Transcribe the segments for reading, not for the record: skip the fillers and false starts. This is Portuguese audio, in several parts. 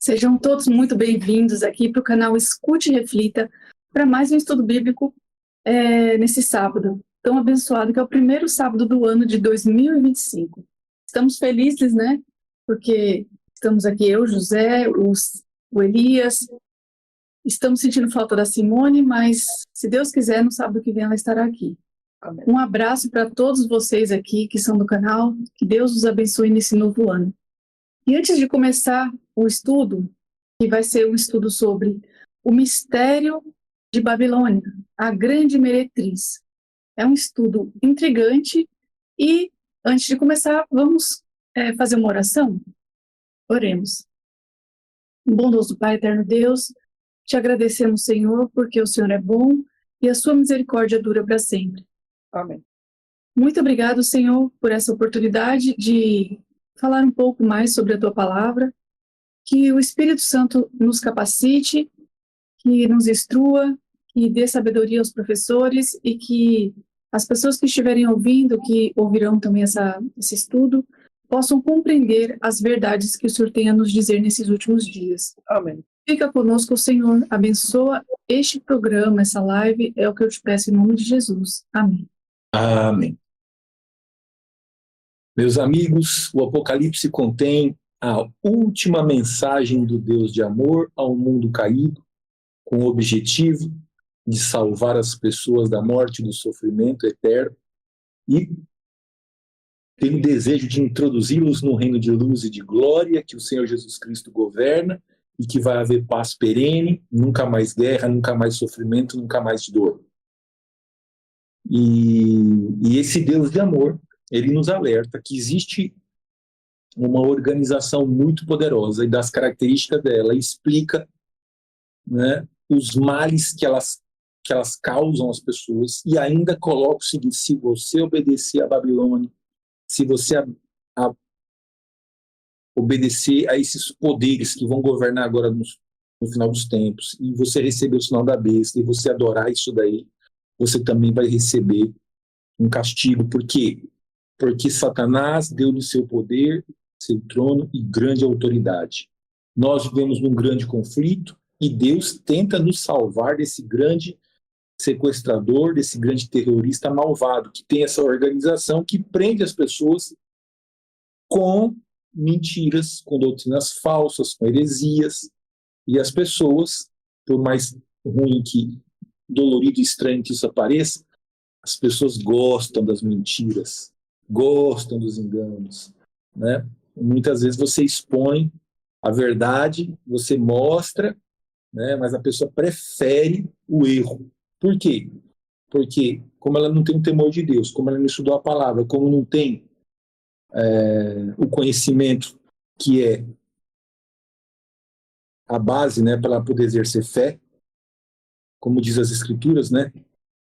Sejam todos muito bem-vindos aqui para o canal Escute e Reflita, para mais um estudo bíblico nesse sábado tão abençoado, que é o primeiro sábado do ano de 2025. Estamos felizes, né? Porque estamos aqui, eu, José, o Elias, estamos sentindo falta da Simone, mas se Deus quiser, no sábado que vem ela estará aqui. Amém. Um abraço para todos vocês aqui que são do canal, que Deus os abençoe nesse novo ano. E antes de começar o estudo, que vai ser um estudo sobre o mistério de Babilônia, a grande meretriz. É um estudo intrigante e, antes de começar, vamos fazer uma oração? Oremos. Bondoso Pai, eterno Deus, te agradecemos, Senhor, porque o Senhor é bom e a sua misericórdia dura para sempre. Amém. Muito obrigado, Senhor, por essa oportunidade de falar um pouco mais sobre a tua palavra, que o Espírito Santo nos capacite, que nos instrua, que dê sabedoria aos professores e que as pessoas que estiverem ouvindo, que ouvirão também esse estudo, possam compreender as verdades que o Senhor tem a nos dizer nesses últimos dias. Amém. Fica conosco, Senhor, abençoa este programa, essa live, é o que eu te peço em nome de Jesus. Amém. Amém. Meus amigos, o Apocalipse contém a última mensagem do Deus de amor ao mundo caído, com o objetivo de salvar as pessoas da morte e do sofrimento eterno e tem o desejo de introduzi-los no reino de luz e de glória que o Senhor Jesus Cristo governa e que vai haver paz perene, nunca mais guerra, nunca mais sofrimento, nunca mais dor. E esse Deus de amor, ele nos alerta que existe uma organização muito poderosa e das características dela explica, né, os males que elas causam às pessoas e ainda coloca o seguinte: se você obedecer a Babilônia, se você obedecer a esses poderes que vão governar agora no final dos tempos, e você receber o sinal da besta, e você adorar isso daí, você também vai receber um castigo. Por quê? Porque Satanás deu-lhe seu poder, seu trono e grande autoridade. Nós vivemos num grande conflito e Deus tenta nos salvar desse grande sequestrador, desse grande terrorista malvado, que tem essa organização que prende as pessoas com mentiras, com doutrinas falsas, com heresias. E as pessoas, por mais ruim que, dolorido e estranho que isso pareça, as pessoas gostam das mentiras, gostam dos enganos, né? Muitas vezes você expõe a verdade, você mostra, né? Mas a pessoa prefere o erro. Por quê? Porque como ela não tem o temor de Deus, como ela não estudou a palavra, como não tem o conhecimento que é a base, né, para ela poder exercer fé, como diz as Escrituras, né?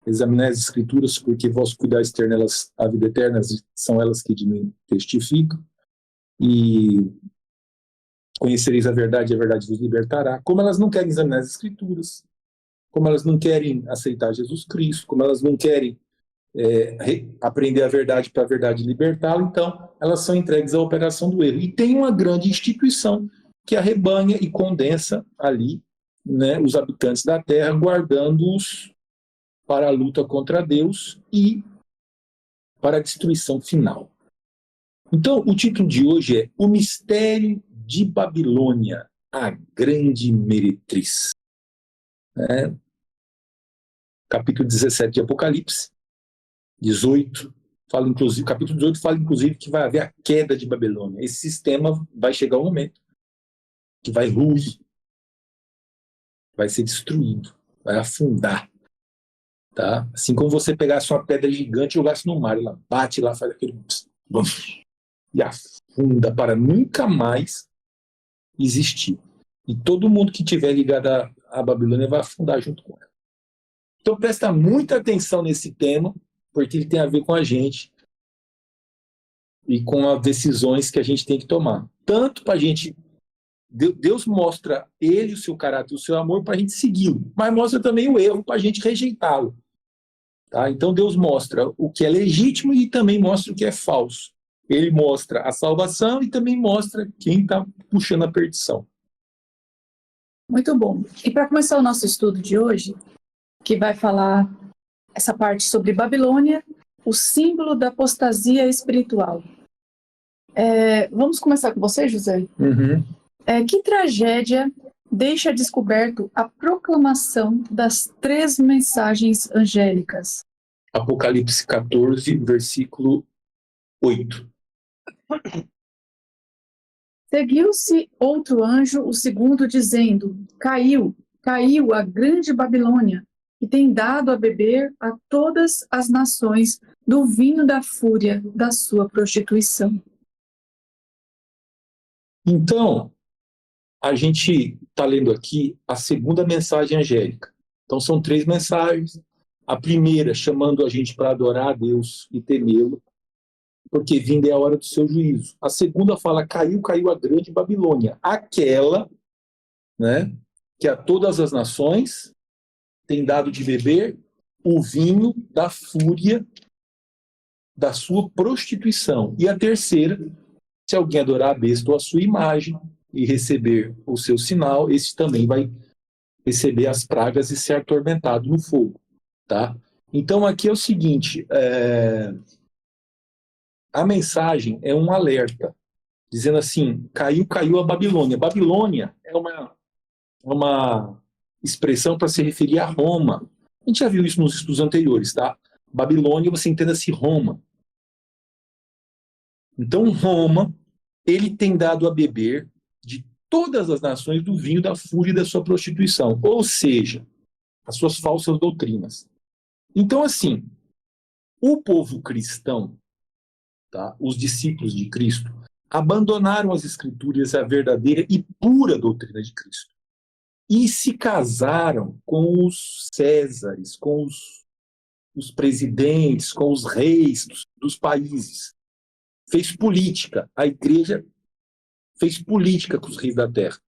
Examinar as Escrituras, porque vós cuidais ter nelas a vida eterna, são elas que de mim testificam, e conhecereis a verdade vos libertará. Como elas não querem examinar as Escrituras, como elas não querem aceitar Jesus Cristo, como elas não querem aprender a verdade para a verdade libertá-la, então elas são entregues à operação do erro. E tem uma grande instituição que arrebanha e condensa ali, né, os habitantes da terra, guardando-os para a luta contra Deus e para a destruição final. Então, o título de hoje é O Mistério de Babilônia, a Grande Meretriz. Capítulo 17 de Apocalipse, 18, capítulo 18 fala inclusive que vai haver a queda de Babilônia. Esse sistema vai chegar um momento que vai ruir, vai ser destruído, vai afundar. Tá? Assim como você pegasse uma pedra gigante e jogasse no mar, ela bate lá, faz aquele e afunda para nunca mais existir. E todo mundo que estiver ligado à Babilônia vai afundar junto com ela. Então presta muita atenção nesse tema, porque ele tem a ver com a gente e com as decisões que a gente tem que tomar. Tanto para a gente... Deus mostra ele, o seu caráter, o seu amor para a gente segui-lo, mas mostra também o erro para a gente rejeitá-lo. Tá? Então Deus mostra o que é legítimo e também mostra o que é falso. Ele mostra a salvação e também mostra quem está puxando a perdição. Muito bom. E para começar o nosso estudo de hoje, que vai falar essa parte sobre Babilônia, o símbolo da apostasia espiritual. Vamos começar com você, José? Uhum. Que tragédia deixa descoberto a proclamação das 3 mensagens angélicas? Apocalipse 14, versículo 8. Seguiu-se outro anjo, o segundo, dizendo: Caiu, caiu a grande Babilônia, que tem dado a beber a todas as nações do vinho da fúria da sua prostituição. Então, a gente está lendo aqui a segunda mensagem angélica. Então, são 3 mensagens. A primeira, chamando a gente para adorar a Deus e temê-lo, porque vinda é a hora do seu juízo. A segunda fala, caiu, caiu a grande Babilônia, aquela, né, que a todas as nações tem dado de beber o vinho da fúria da sua prostituição. E a terceira, se alguém adorar a besta ou a sua imagem e receber o seu sinal, esse também vai receber as pragas e ser atormentado no fogo, tá? Então aqui é o seguinte, a mensagem é um alerta, dizendo assim, caiu, caiu a Babilônia. Babilônia é uma expressão para se referir a Roma. A gente já viu isso nos estudos anteriores, tá? Babilônia, você entenda-se Roma. Então Roma, ele tem dado a beber de todas as nações do vinho da fúria e da sua prostituição, ou seja, as suas falsas doutrinas. Então, assim, o povo cristão, tá, os discípulos de Cristo, abandonaram as escrituras e a verdadeira e pura doutrina de Cristo e se casaram com os Césares, com os presidentes, com os reis dos países. Fez política, a igreja fez política com os reis da terra.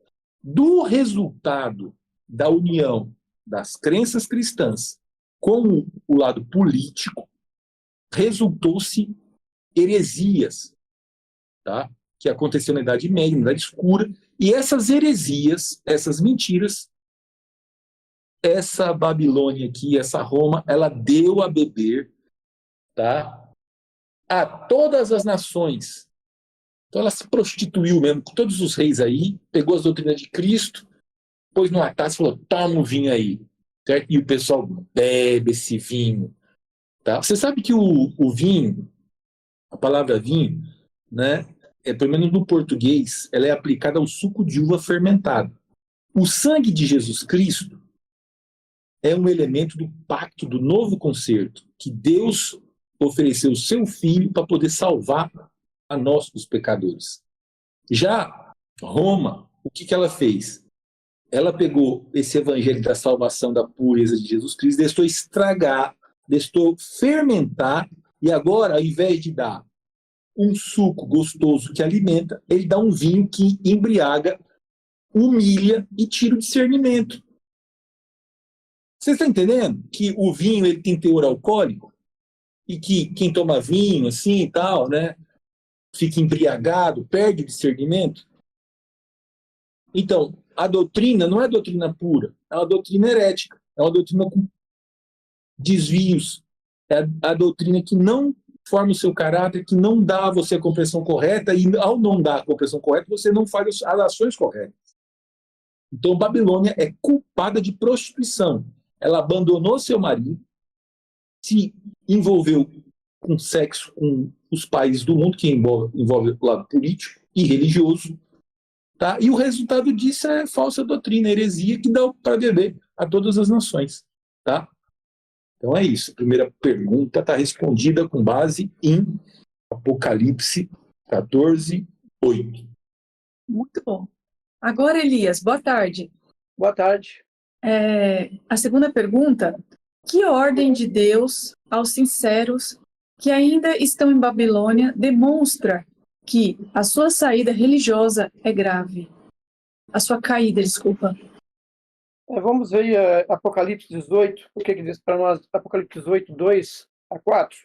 Do resultado da união das crenças cristãs com o lado político, resultou-se heresias, tá? Que aconteceu na Idade Média, na Idade Escura, e essas heresias, essas mentiras, essa Babilônia aqui, essa Roma, ela deu a beber, tá? A todas as nações. Então ela se prostituiu mesmo com todos os reis aí, pegou as doutrinas de Cristo, pôs numa taça e falou, toma um vinho aí, certo? E o pessoal bebe esse vinho, tá? Você sabe que o vinho, a palavra vinho, né, pelo menos no português, ela é aplicada ao suco de uva fermentado. O sangue de Jesus Cristo é um elemento do pacto, do novo concerto, que Deus ofereceu o seu Filho para poder salvar a nós, os pecadores. Já Roma, o que ela fez? Ela pegou esse evangelho da salvação, da pureza de Jesus Cristo, deixou estragar, deixou fermentar, e agora, ao invés de dar um suco gostoso que alimenta, ele dá um vinho que embriaga, humilha e tira o discernimento. Você está entendendo que o vinho ele tem teor alcoólico? E que quem toma vinho assim e tal, né, fica embriagado, perde o discernimento? Então, a doutrina não é doutrina pura, é uma doutrina herética, é uma doutrina com desvios, é a doutrina que não forma o seu caráter, que não dá a você a compreensão correta, e ao não dar a compreensão correta, você não faz as ações corretas. Então, Babilônia é culpada de prostituição. Ela abandonou seu marido, se envolveu com sexo com os países do mundo, que envolve o lado político e religioso, tá? E o resultado disso é falsa doutrina, heresia, que dá para beber a todas as nações. Tá? Então é isso. A primeira pergunta está respondida com base em Apocalipse 14, 8. Muito bom. Agora, Elias, boa tarde. Boa tarde. A segunda pergunta: que ordem de Deus aos sinceros que ainda estão em Babilônia demonstra que a sua saída religiosa é grave? A sua caída, desculpa. Vamos ver Apocalipse 18, o que diz para nós Apocalipse 18, 2 a 4.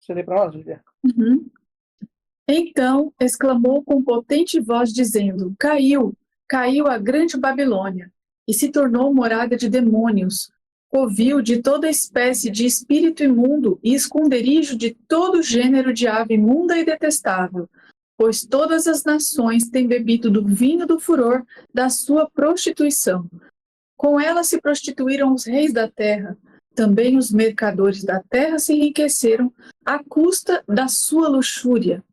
Você lê para nós, Julia? Uhum. Então exclamou com potente voz, dizendo: Caiu, caiu a grande Babilônia e se tornou morada de demônios, covil de toda espécie de espírito imundo e esconderijo de todo gênero de ave imunda e detestável, pois todas as nações têm bebido do vinho do furor da sua prostituição. Com ela se prostituíram os reis da terra, também os mercadores da terra se enriqueceram à custa da sua luxúria.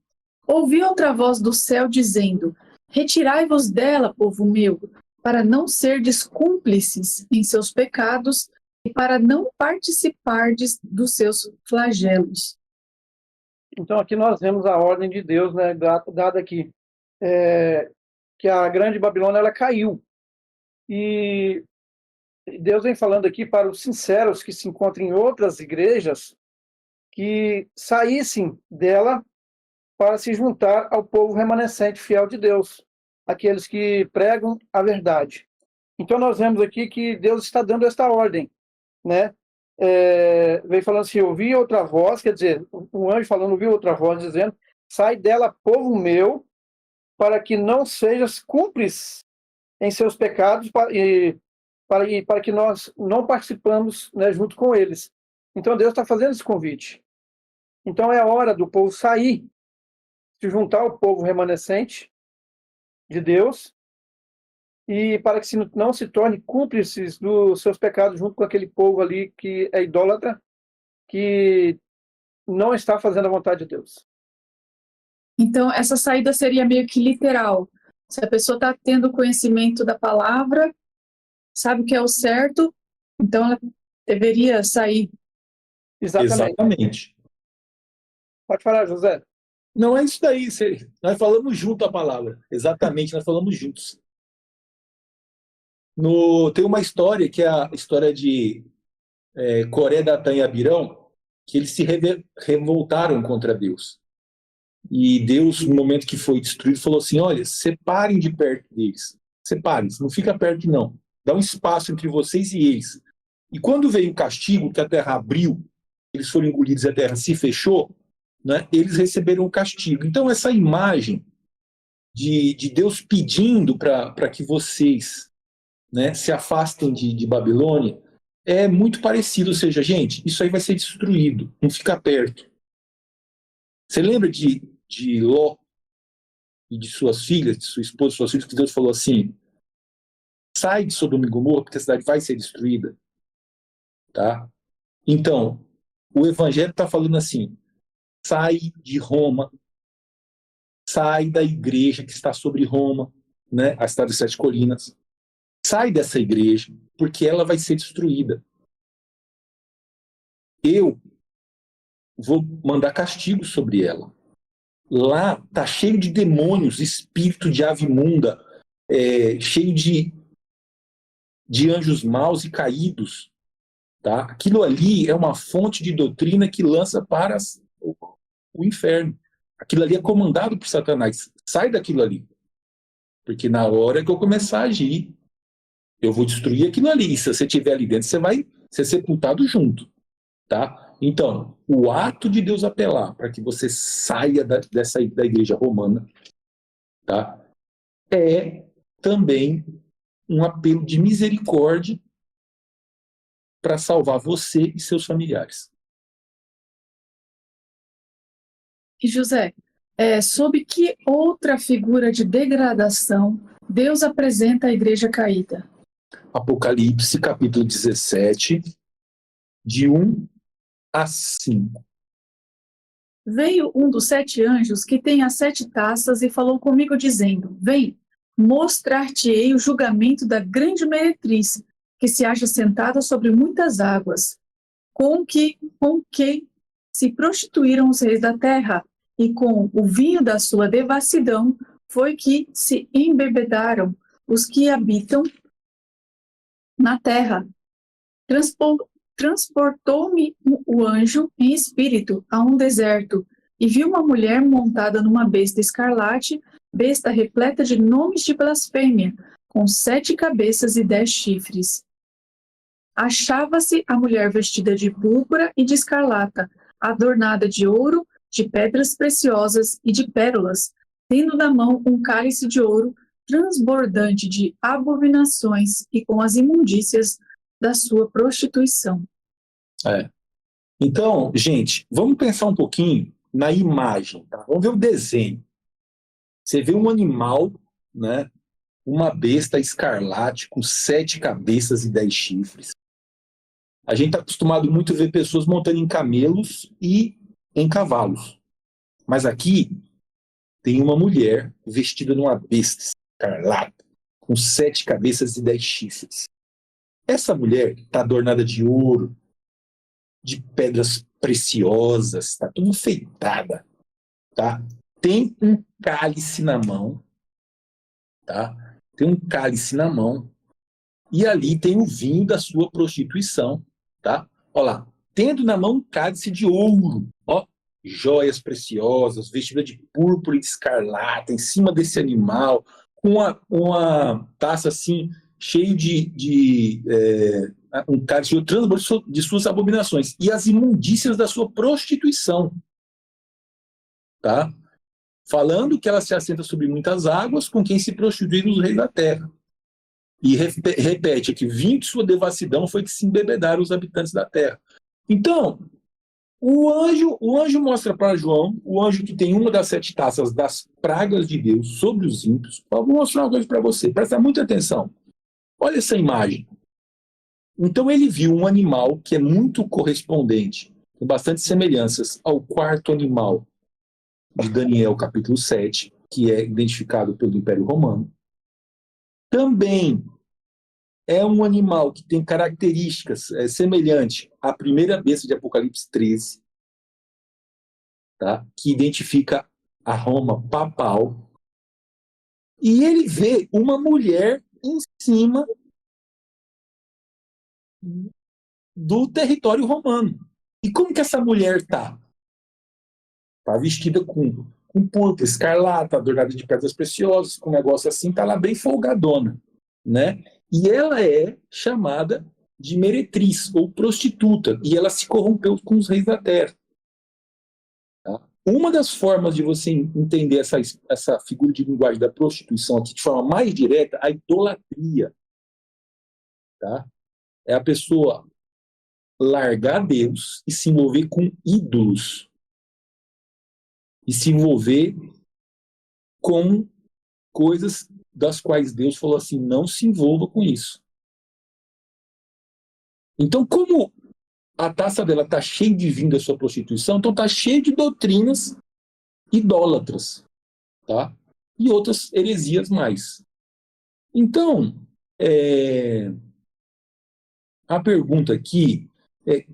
Ouvi outra voz do céu dizendo: retirai-vos dela, povo meu, para não serdes cúmplices em seus pecados e para não participardes dos seus flagelos. Então aqui nós vemos a ordem de Deus, né, dada aqui, que a grande Babilônia ela caiu. E Deus vem falando aqui para os sinceros que se encontram em outras igrejas que saíssem dela para se juntar ao povo remanescente fiel de Deus, aqueles que pregam a verdade. Então nós vemos aqui que Deus está dando esta ordem, né? Vem falando assim: ouvi outra voz, quer dizer, um anjo falando, ouvi outra voz dizendo: sai dela, povo meu, para que não sejas cúmplice em seus pecados para que nós não participamos, né, junto com eles. Então Deus está fazendo esse convite. Então é a hora do povo sair, se juntar ao povo remanescente de Deus, e para que não se torne cúmplices dos seus pecados junto com aquele povo ali que é idólatra, que não está fazendo a vontade de Deus. Então, essa saída seria meio que literal. Se a pessoa está tendo conhecimento da palavra, sabe o que é o certo, então ela deveria sair. Exatamente. Pode falar, José. Não é isso daí. Nós falamos junto a palavra. Exatamente, nós falamos juntos. Tem uma história, que é a história de Coré, Datã e Abirão, que eles se revoltaram contra Deus. E Deus, no momento que foi destruído, falou assim: olha, separem de perto deles. Separem, não fica perto não. Dá um espaço entre vocês e eles. E quando veio o castigo, que a terra abriu, eles foram engolidos e a terra se fechou, né, eles receberam o castigo. Então essa imagem de Deus pedindo para que vocês, né, se afastem de Babilônia é muito parecido. Ou seja, gente, isso aí vai ser destruído, não fica perto. Você lembra de Ló e de suas filhas, de sua esposa, de suas filhas, que Deus falou assim: sai de Sodoma e Gomorra, porque a cidade vai ser destruída. Tá? Então, o Evangelho está falando assim: sai de Roma, sai da igreja que está sobre Roma, né, a cidade das 7 colinas. Sai dessa igreja, porque ela vai ser destruída. Eu vou mandar castigo sobre ela. Lá está cheio de demônios, espírito de ave imunda, cheio de anjos maus e caídos. Tá? Aquilo ali é uma fonte de doutrina que lança para o inferno. Aquilo ali é comandado por Satanás. Sai daquilo ali. Porque na hora que eu começar a agir, eu vou destruir aquilo ali. E se você estiver ali dentro, você vai ser sepultado junto. Tá? Então, o ato de Deus apelar para que você saia da igreja romana, tá, é também um apelo de misericórdia para salvar você e seus familiares. E José, sob que outra figura de degradação Deus apresenta a igreja caída? Apocalipse, capítulo 17, de 1 a 5. Veio um dos 7 anjos que tem as 7 taças e falou comigo dizendo: vem, mostrar-te-ei o julgamento da grande meretriz, que se acha sentada sobre muitas águas, com que se prostituíram os reis da terra, e com o vinho da sua devassidão foi que se embebedaram os que habitam na terra. Transportou-me o anjo em espírito a um deserto, e vi uma mulher montada numa besta escarlate, besta repleta de nomes de blasfêmia, com 7 cabeças e 10 chifres. Achava-se a mulher vestida de púrpura e de escarlata, adornada de ouro, de pedras preciosas e de pérolas, tendo na mão um cálice de ouro transbordante de abominações e com as imundícias da sua prostituição. Então, gente, vamos pensar um pouquinho na imagem, tá? Vamos ver o desenho. Você vê um animal, né? Uma besta escarlate com 7 cabeças e 10 chifres. A gente está acostumado muito a ver pessoas montando em camelos e em cavalos. Mas aqui tem uma mulher vestida numa besta escarlate com 7 cabeças e 10 chifres. Essa mulher está adornada de ouro, de pedras preciosas, está tudo enfeitada, tá? Tem um cálice na mão, tá? Tem um cálice na mão e ali tem o vinho da sua prostituição, tá? Olha lá, tendo na mão um cálice de ouro, ó, joias preciosas, vestida de púrpura e de escarlata, em cima desse animal, com uma taça assim, cheio de um cálice de transbordo de suas abominações e as imundícias da sua prostituição, tá? Falando que ela se assenta sobre muitas águas com quem se prostitui os reis da terra. E repete que vinho de sua devassidão foi que se embebedaram os habitantes da terra. Então, o anjo mostra para João, o anjo que tem uma das 7 taças das pragas de Deus sobre os ímpios. Eu vou mostrar uma coisa para você, presta muita atenção. Olha essa imagem. Então ele viu um animal que é muito correspondente, com bastante semelhanças ao 4º animal de Daniel, capítulo 7, que é identificado pelo Império Romano. Também é um animal que tem características semelhantes à primeira besta de Apocalipse 13, tá? Que identifica a Roma papal. E ele vê uma mulher em cima do território romano. E como que essa mulher está? Está vestida com púrpura, escarlata, adornada de pedras preciosas, com um negócio assim, está lá bem folgadona, né? E ela é chamada de meretriz, ou prostituta, e ela se corrompeu com os reis da terra. Tá? Uma das formas de você entender essa figura de linguagem da prostituição aqui de forma mais direta, a idolatria. Tá? É a pessoa largar Deus e se envolver com ídolos. E se envolver com coisas das quais Deus falou assim, não se envolva com isso. Então, como a taça dela está cheia de vinho da sua prostituição, então está cheia de doutrinas idólatras, tá? E outras heresias mais. Então, a pergunta aqui é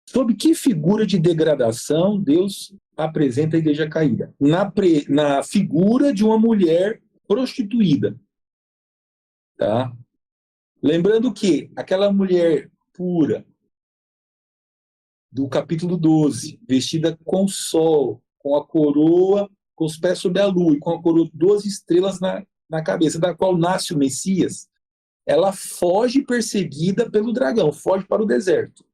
sobre que figura de degradação Deus apresenta a igreja caída? Na figura de uma mulher prostituída. Tá? Lembrando que aquela mulher pura do capítulo 12, vestida com o sol, com a coroa, com os pés sobre a lua, e com a coroa de 12 estrelas na cabeça, da qual nasce o Messias, ela foge perseguida pelo dragão, foge para o deserto.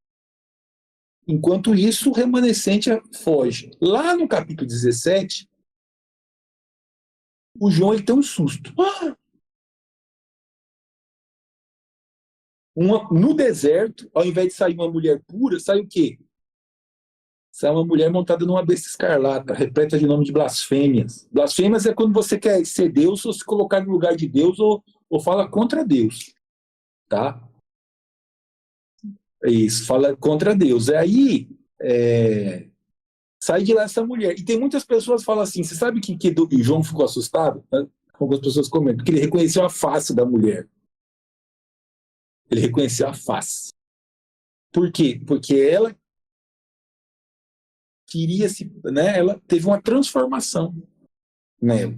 Enquanto isso, o remanescente foge. Lá no capítulo 17, o João ele tem um susto. No deserto, ao invés de sair uma mulher pura, sai o quê? Sai uma mulher montada numa besta escarlata, repleta de nome de blasfêmias. Blasfêmias é quando você quer ser Deus ou se colocar no lugar de Deus ou fala contra Deus. Tá? Isso, fala contra Deus. Aí, sai de lá essa mulher. E tem muitas pessoas que falam assim, você sabe que João ficou assustado? Né? Algumas pessoas comentam, porque ele reconheceu a face da mulher. Ele reconheceu a face. Por quê? Porque ela queria ela teve uma transformação nela.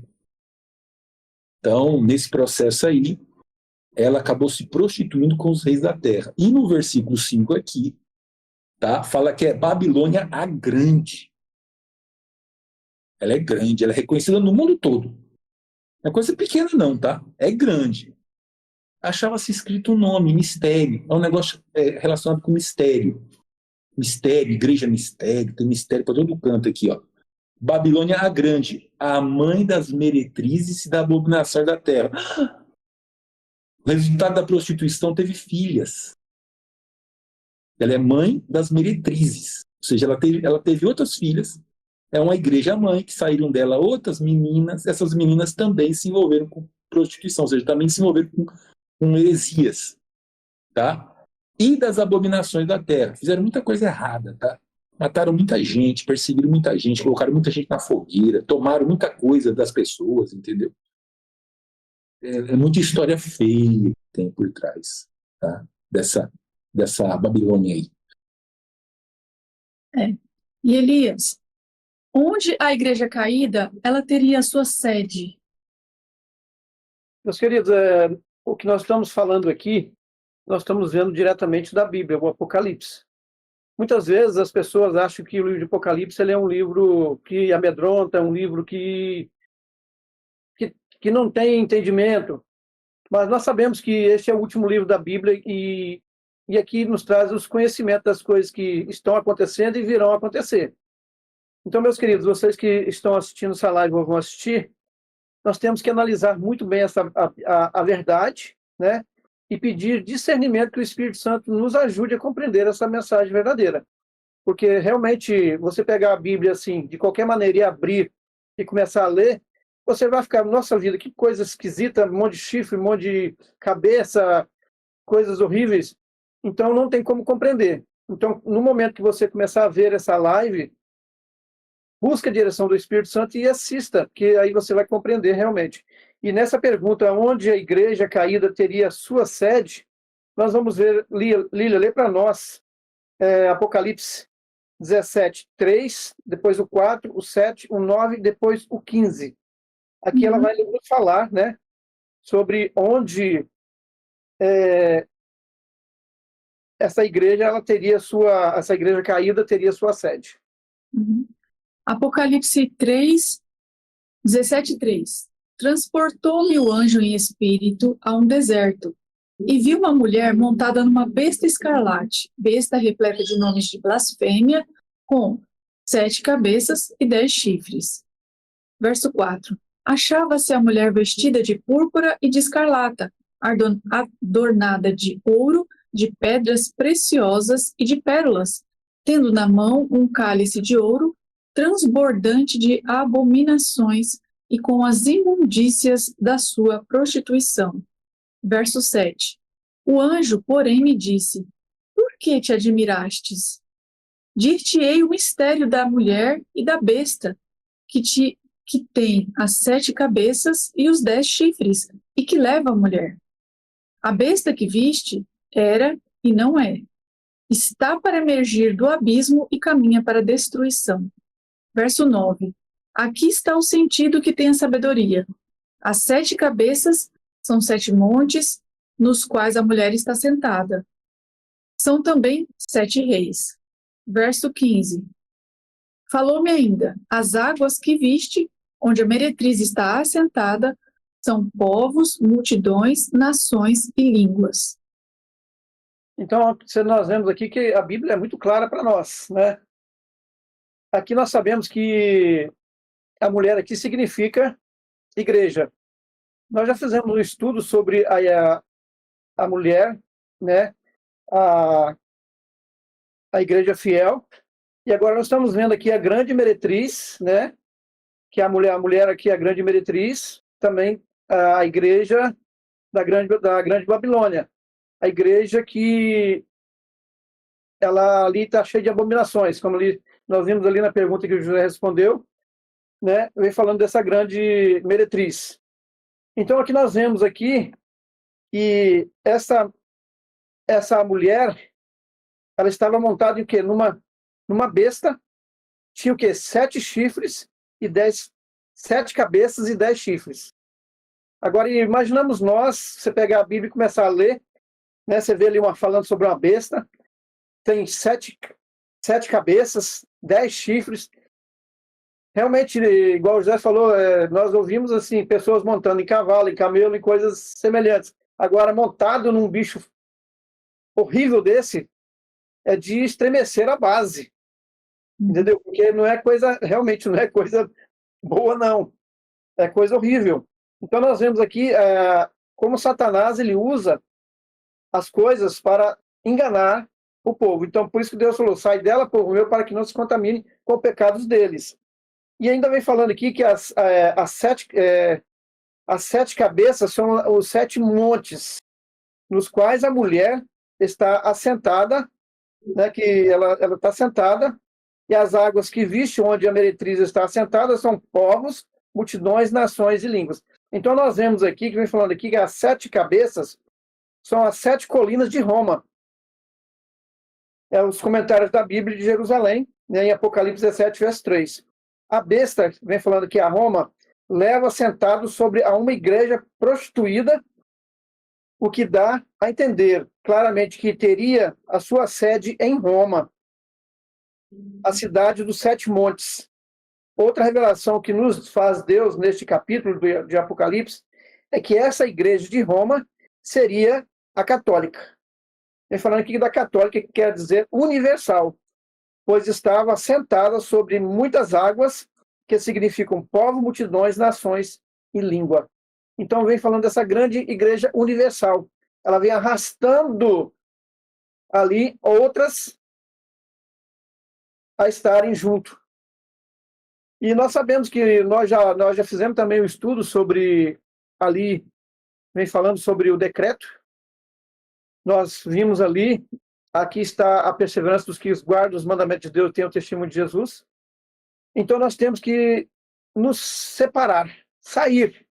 Então, nesse processo aí, ela acabou se prostituindo com os reis da terra. E no versículo 5 aqui, tá, fala que é Babilônia a Grande. Ela é grande, ela é reconhecida no mundo todo. Não é coisa pequena não, tá? É grande. Achava-se escrito um nome, mistério. É um negócio relacionado com mistério. Mistério, igreja mistério, tem mistério para todo canto aqui, ó. Babilônia a Grande, a mãe das meretrizes e da abominação da terra. O resultado da prostituição teve filhas. Ela é mãe das meretrizes. Ou seja, ela teve outras filhas. É uma igreja-mãe que saíram dela outras meninas. Essas meninas também se envolveram com prostituição, ou seja, também se envolveram com heresias. Tá? E das abominações da terra. Fizeram muita coisa errada, tá? Mataram muita gente, perseguiram muita gente, colocaram muita gente na fogueira, tomaram muita coisa das pessoas, entendeu? É muita história feia que tem por trás, tá? Dessa Babilônia aí. E Elias, onde a igreja caída, ela teria a sua sede? Meus queridos, o que nós estamos falando aqui, nós estamos vendo diretamente da Bíblia, o Apocalipse. Muitas vezes as pessoas acham que o livro de Apocalipse ele é um livro que amedronta, um livro que não tem entendimento. Mas nós sabemos que este é o último livro da Bíblia e aqui nos traz os conhecimentos das coisas que estão acontecendo e virão acontecer. Então, meus queridos, vocês que estão assistindo essa live ou vão assistir, nós temos que analisar muito bem a verdade, né? E pedir discernimento que o Espírito Santo nos ajude a compreender essa mensagem verdadeira. Porque realmente, você pegar a Bíblia assim, de qualquer maneira, e abrir e começar a ler, você vai ficar, nossa vida, que coisa esquisita, um monte de chifre, um monte de cabeça, coisas horríveis. Então, não tem como compreender. Então, no momento que você começar a ver essa live, busca a direção do Espírito Santo e assista, que aí você vai compreender realmente. E nessa pergunta, onde a igreja caída teria sua sede, nós vamos ver, Lília, lê para nós, Apocalipse 17, 3, depois o 4, o 7, o 9, depois o 15. Aqui ela vai nos falar, né, sobre onde essa igreja caída teria sua sede. Apocalipse 3, 17, 3. Transportou-me o anjo em espírito a um deserto, e vi uma mulher montada numa besta escarlate, besta repleta de nomes de blasfêmia, com 7 cabeças e 10 chifres. Verso 4. Achava-se a mulher vestida de púrpura e de escarlata, adornada de ouro, de pedras preciosas e de pérolas, tendo na mão um cálice de ouro, transbordante de abominações e com as imundícias da sua prostituição. Verso 7. O anjo, porém, me disse: por que te admirastes? Dir-te-ei o mistério da mulher e da besta, que tem as 7 cabeças e os 10 chifres, e que leva a mulher. A besta que viste era e não é. Está para emergir do abismo e caminha para a destruição. Verso 9. Aqui está o sentido que tem a sabedoria. As 7 cabeças são 7 montes, nos quais a mulher está sentada. São também 7 reis. Verso 15. Falou-me ainda: as águas que viste, onde a meretriz está assentada, são povos, multidões, nações e línguas. Então, nós vemos aqui que a Bíblia é muito clara para nós, né? Aqui nós sabemos que a mulher aqui significa igreja. Nós já fizemos um estudo sobre a mulher, né? A igreja fiel. E agora nós estamos vendo aqui a grande meretriz, né? Que é a mulher aqui, a grande meretriz, também a igreja da grande Babilônia. A igreja que ela ali está cheia de abominações, como nós vimos ali na pergunta que o José respondeu, né? Vem falando dessa grande meretriz. Então aqui nós vemos aqui que essa mulher, ela estava montada em quê? Numa besta, tinha o quê? 7 chifres e 7 cabeças e 10 chifres. Agora imaginamos nós, você pegar a Bíblia e começar a ler, né? Você vê ali falando sobre uma besta, tem 7 cabeças, 10 chifres. Realmente, igual o José falou, nós ouvimos assim, pessoas montando em cavalo, em camelo, em coisas semelhantes. Agora, montado num bicho horrível desse, é de estremecer a base. Entendeu? Porque não é coisa, realmente não é coisa boa, não. É coisa horrível. Então nós vemos aqui como Satanás ele usa as coisas para enganar o povo. Então por isso que Deus falou, sai dela, povo meu, para que não se contamine com os pecados deles. E ainda vem falando aqui que as 7 cabeças são os 7 montes, nos quais a mulher está assentada, né, que ela está sentada, e as águas que viste, onde a meretriz está assentada, são povos, multidões, nações e línguas. Então nós vemos aqui, que vem falando aqui, que as 7 cabeças são as 7 colinas de Roma. Os comentários da Bíblia de Jerusalém, né, em Apocalipse 17, verso 3. A besta, vem falando que a Roma, leva sentado sobre a uma igreja prostituída, o que dá a entender claramente que teria a sua sede em Roma, a cidade dos 7 montes. Outra revelação que nos faz Deus neste capítulo de Apocalipse é que essa igreja de Roma seria a católica. Vem falando aqui da católica, que quer dizer universal, pois estava sentada sobre muitas águas, que significam povo, multidões, nações e língua. Então vem falando dessa grande igreja universal. Ela vem arrastando ali outras a estarem junto. E nós sabemos que nós já fizemos também um estudo sobre, ali, vem falando sobre o decreto. Nós vimos ali, aqui está a perseverança dos que guardam os mandamentos de Deus e têm o testemunho de Jesus. Então nós temos que nos separar, sair.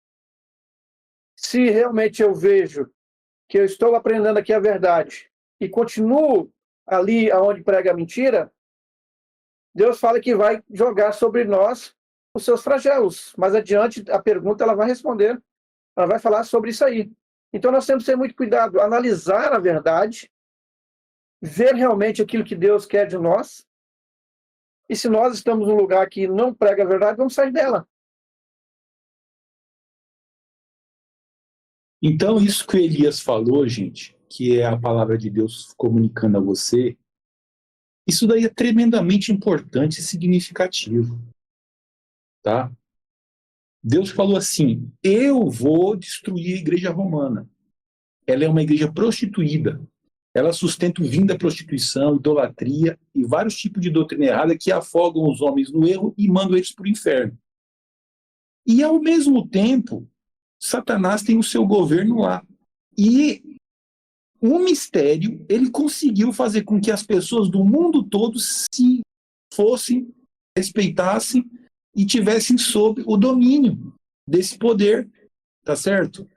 Se realmente eu vejo que eu estou aprendendo aqui a verdade e continuo ali aonde prega a mentira, Deus fala que vai jogar sobre nós os seus flagelos. Mas adiante, a pergunta ela vai responder, ela vai falar sobre isso aí. Então nós temos que ter muito cuidado, analisar a verdade, ver realmente aquilo que Deus quer de nós. E se nós estamos num lugar que não prega a verdade, vamos sair dela. Então, isso que o Elias falou, gente, que é a palavra de Deus comunicando a você, isso daí é tremendamente importante e significativo. Tá? Deus falou assim, eu vou destruir a igreja romana. Ela é uma igreja prostituída. Ela sustenta o vinho da prostituição, idolatria e vários tipos de doutrina errada que afogam os homens no erro e mandam eles para o inferno. E, ao mesmo tempo, Satanás tem o seu governo lá. E o mistério, ele conseguiu fazer com que as pessoas do mundo todo se fossem, respeitassem e tivessem sob o domínio desse poder, tá certo?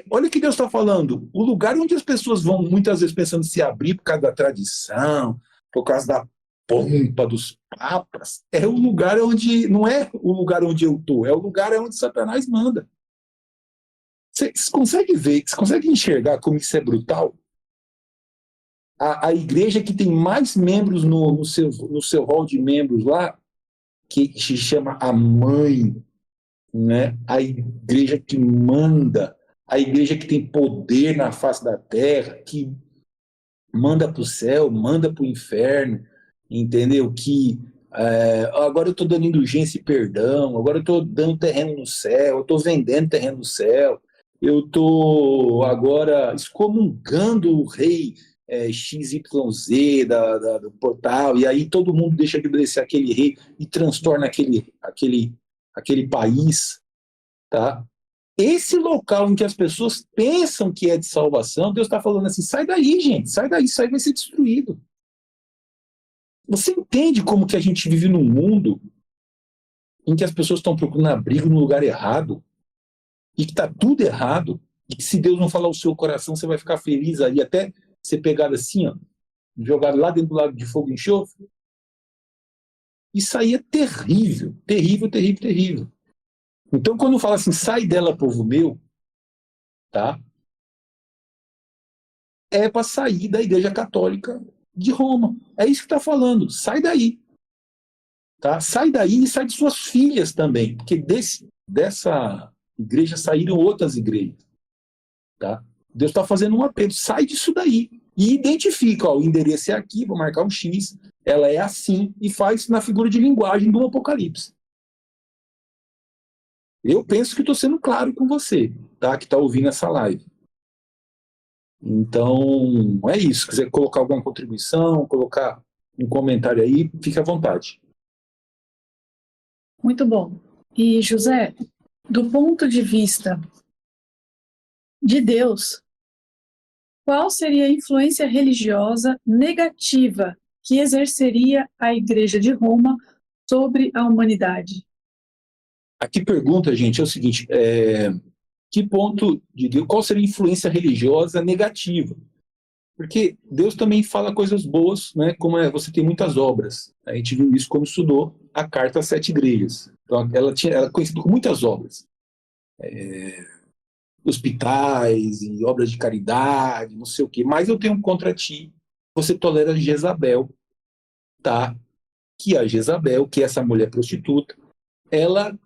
Olha o que Deus está falando. O lugar onde as pessoas vão muitas vezes pensando em se abrir por causa da tradição, por causa da pompa dos papas, é o lugar onde, não é o lugar onde eu estou, é o lugar onde Satanás manda. Vocês conseguem ver, vocês conseguem enxergar como isso é brutal? A igreja que tem mais membros no seu hall de membros lá, que se chama a mãe, né? A igreja que manda, a igreja que tem poder na face da terra, que manda para o céu, manda para o inferno, entendeu? Que agora eu estou dando indulgência e perdão, agora eu estou dando terreno no céu, eu estou vendendo terreno no céu, eu estou agora excomungando o rei XYZ do portal, e aí todo mundo deixa de obedecer aquele rei e transtorna aquele país, tá? Esse local em que as pessoas pensam que é de salvação, Deus está falando assim, sai daí, gente, sai daí, isso aí vai ser destruído. Você entende como que a gente vive num mundo em que as pessoas estão procurando abrigo no lugar errado, e que está tudo errado, e que se Deus não falar o seu coração, você vai ficar feliz aí, até ser pegado assim, ó, jogado lá dentro do lago de fogo e enxofre? Isso aí é terrível, terrível, terrível, terrível. Então, quando fala assim, sai dela, povo meu, tá? É para sair da Igreja Católica de Roma. É isso que está falando. Sai daí. Tá? Sai daí e sai de suas filhas também. Porque dessa igreja saíram outras igrejas. Tá? Deus está fazendo um apelo. Sai disso daí. E identifica, ó, o endereço é aqui, vou marcar um X. ela é assim e faz na figura de linguagem do Apocalipse. Eu penso que estou sendo claro com você, tá? Que está ouvindo essa live. Então, é isso. Se quiser colocar alguma contribuição, colocar um comentário aí, fique à vontade. Muito bom. E, José, do ponto de vista de Deus, qual seria a influência religiosa negativa que exerceria a Igreja de Roma sobre a humanidade? Aqui pergunta, gente, é o seguinte, que ponto de Deus, qual seria a influência religiosa negativa? Porque Deus também fala coisas boas, né? Como você tem muitas obras. A gente viu isso quando estudou a carta às 7 igrejas. Então, ela é conhecida com muitas obras. Hospitais e obras de caridade, não sei o quê. Mas eu tenho contra ti, você tolera Jezabel, tá? Que a Jezabel, que é essa mulher prostituta, ela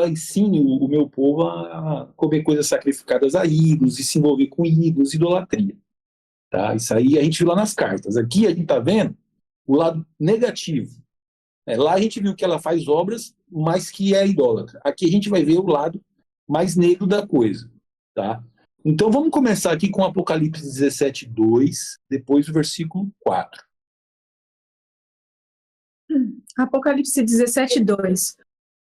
ensine o meu povo a comer coisas sacrificadas a ídolos e se envolver com ídolos, idolatria. Tá? Isso aí a gente viu lá nas cartas. Aqui a gente está vendo o lado negativo. Lá a gente viu que ela faz obras, mas que é idólatra. Aqui a gente vai ver o lado mais negro da coisa. Tá? Então vamos começar aqui com Apocalipse 17, 2, depois o versículo 4. Apocalipse 17, 2.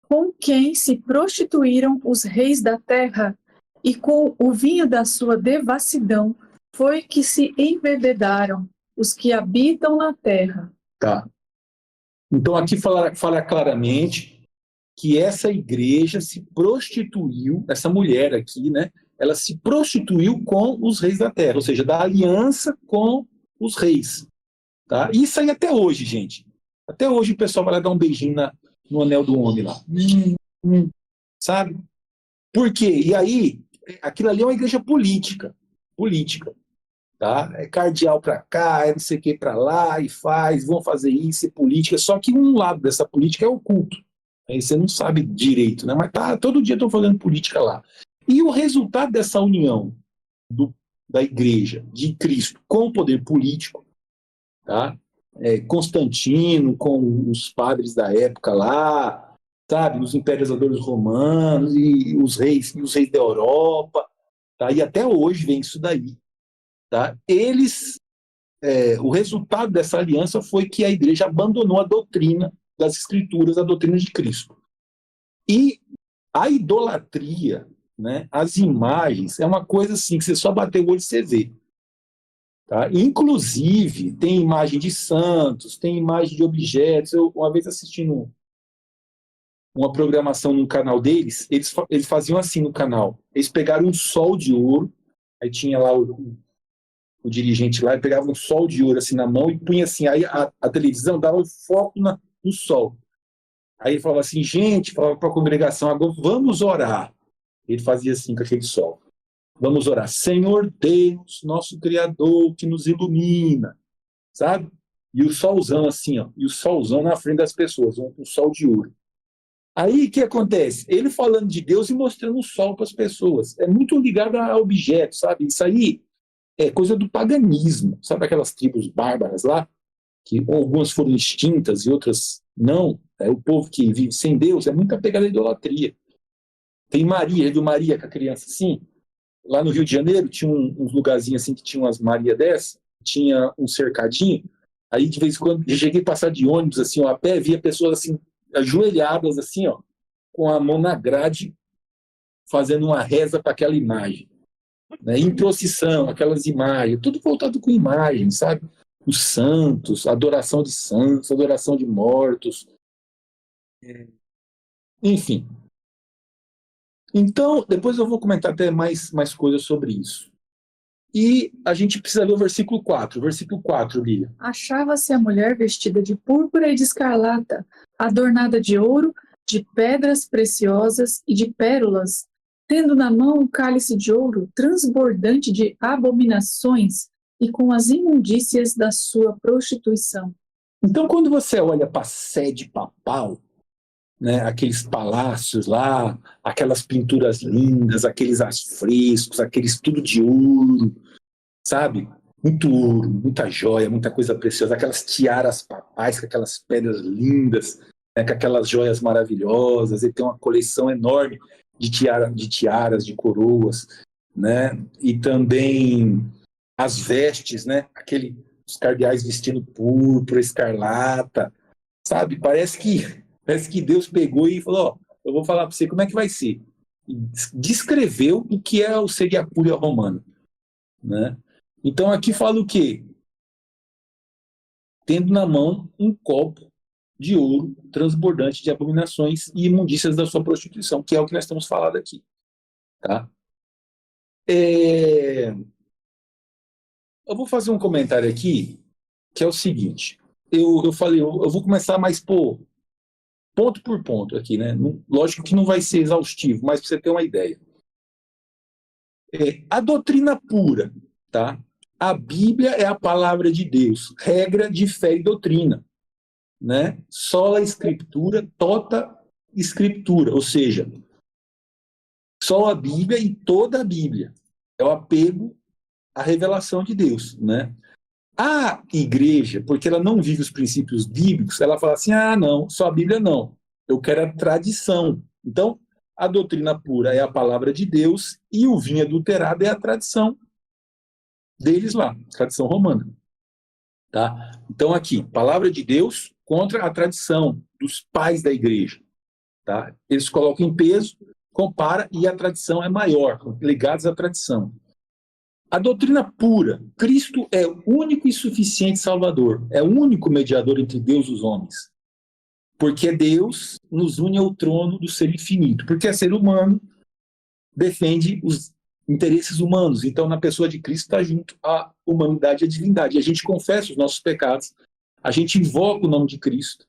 Com quem se prostituíram os reis da terra, e com o vinho da sua devassidão foi que se embebedaram os que habitam na terra. Tá. Então aqui fala claramente que essa igreja se prostituiu, essa mulher aqui, né? Ela se prostituiu com os reis da terra, ou seja, da aliança com os reis. Tá? Isso aí até hoje, gente. Até hoje o pessoal vai lá dar um beijinho no anel do homem lá. Sabe? Por quê? E aí, aquilo ali é uma igreja política. Política. Tá? É cardeal para cá, é não sei o que para lá, e vão fazer isso, é política. Só que um lado dessa política é oculto. Aí você não sabe direito, né? Mas todo dia estão fazendo política lá. E o resultado dessa união da igreja de Cristo com o poder político, tá? Constantino com os padres da época lá, sabe? Os imperadores romanos e os reis da Europa, tá? E até hoje vem isso daí. Tá? O resultado dessa aliança foi que a igreja abandonou a doutrina das escrituras, a doutrina de Cristo. E a idolatria, né, as imagens, é uma coisa assim que você só bater o olho e você vê. Tá? Inclusive, tem imagem de santos, tem imagem de objetos. Eu, uma vez assistindo uma programação no canal deles, eles faziam assim no canal. Eles pegaram um sol de ouro, aí tinha lá o dirigente lá, pegava um sol de ouro assim na mão e punha assim, aí a televisão dava um foco no sol. Aí ele falava assim, gente, falava para a congregação, agora vamos orar. Ele fazia assim com aquele sol. Vamos orar. Senhor Deus, nosso Criador, que nos ilumina. Sabe? E o solzão assim, ó. E o solzão na frente das pessoas, um sol de ouro. Aí o que acontece? Ele falando de Deus e mostrando o sol para as pessoas. É muito ligado a objetos, sabe? Isso aí é coisa do paganismo. Sabe aquelas tribos bárbaras lá? Que algumas foram extintas e outras não. O povo que vive sem Deus é muito apegado à idolatria. Tem Maria, viu Maria com a criança assim? Lá no Rio de Janeiro tinha uns lugarzinhos assim que tinha umas Maria dessa, tinha um cercadinho. Aí de vez em quando eu cheguei a passar de ônibus assim, ó, a pé, via pessoas assim ajoelhadas assim, ó, com a mão na grade, fazendo uma reza para aquela imagem, né? Em procissão, aquelas imagens, tudo voltado com imagens, sabe? Os santos, adoração de santos, adoração de mortos, enfim. Então, depois eu vou comentar até mais coisas sobre isso. E a gente precisa ler o versículo 4. Versículo 4, Lia. Achava-se a mulher vestida de púrpura e de escarlata, adornada de ouro, de pedras preciosas e de pérolas, tendo na mão um cálice de ouro transbordante de abominações e com as imundícias da sua prostituição. Então, quando você olha para a sede papal, né, aqueles palácios lá, aquelas pinturas lindas, aqueles afrescos, aqueles tudo de ouro, sabe? muito ouro, muita joia, muita coisa preciosa, aquelas tiaras papais com aquelas pedras lindas, né, com aquelas joias maravilhosas. Ele tem uma coleção enorme de tiaras, de coroas, né? E também as vestes, né? Os cardeais vestindo púrpura, escarlata, sabe? Parece que Deus pegou e falou: ó, eu vou falar para você como é que vai ser. E descreveu o que seria a Cúria Romana, né? Então aqui fala o quê? Tendo na mão um copo de ouro transbordante de abominações e imundícias da sua prostituição, que é o que nós estamos falando aqui. Tá? Eu vou fazer um comentário aqui, que é o seguinte. Eu falei, eu vou começar mais ponto por ponto aqui, né? Lógico que não vai ser exaustivo, mas para você ter uma ideia. A doutrina pura, tá? A Bíblia é a palavra de Deus, regra de fé e doutrina, né? Sola Escritura, tota Escritura, ou seja, só a Bíblia e toda a Bíblia. É o apego à revelação de Deus, né? A igreja, porque ela não vive os princípios bíblicos, ela fala assim: ah, não, só a Bíblia não, eu quero a tradição. Então, a doutrina pura é a palavra de Deus e o vinho adulterado é a tradição deles lá, tradição romana. Tá? Então, aqui, palavra de Deus contra a tradição dos pais da igreja. Tá? Eles colocam em peso, compara, e a tradição é maior, ligados à tradição. A doutrina pura, Cristo é o único e suficiente Salvador, é o único mediador entre Deus e os homens. Porque Deus nos une ao trono do ser infinito, porque é ser humano, defende os interesses humanos. Então, na pessoa de Cristo está junto a humanidade e a divindade. E a gente confessa os nossos pecados, a gente invoca o nome de Cristo,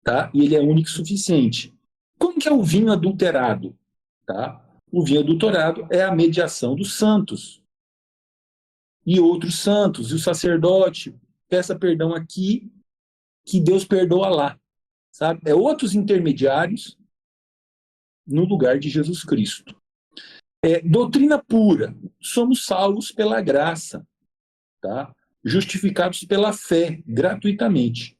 tá? E ele é único e suficiente. Como que é o vinho adulterado? Tá? O vinho adulterado é a mediação dos santos e outros santos, e o sacerdote peça perdão aqui, que Deus perdoa lá, sabe? É outros intermediários no lugar de Jesus Cristo. Doutrina pura, somos salvos pela graça, tá? Justificados pela fé, gratuitamente.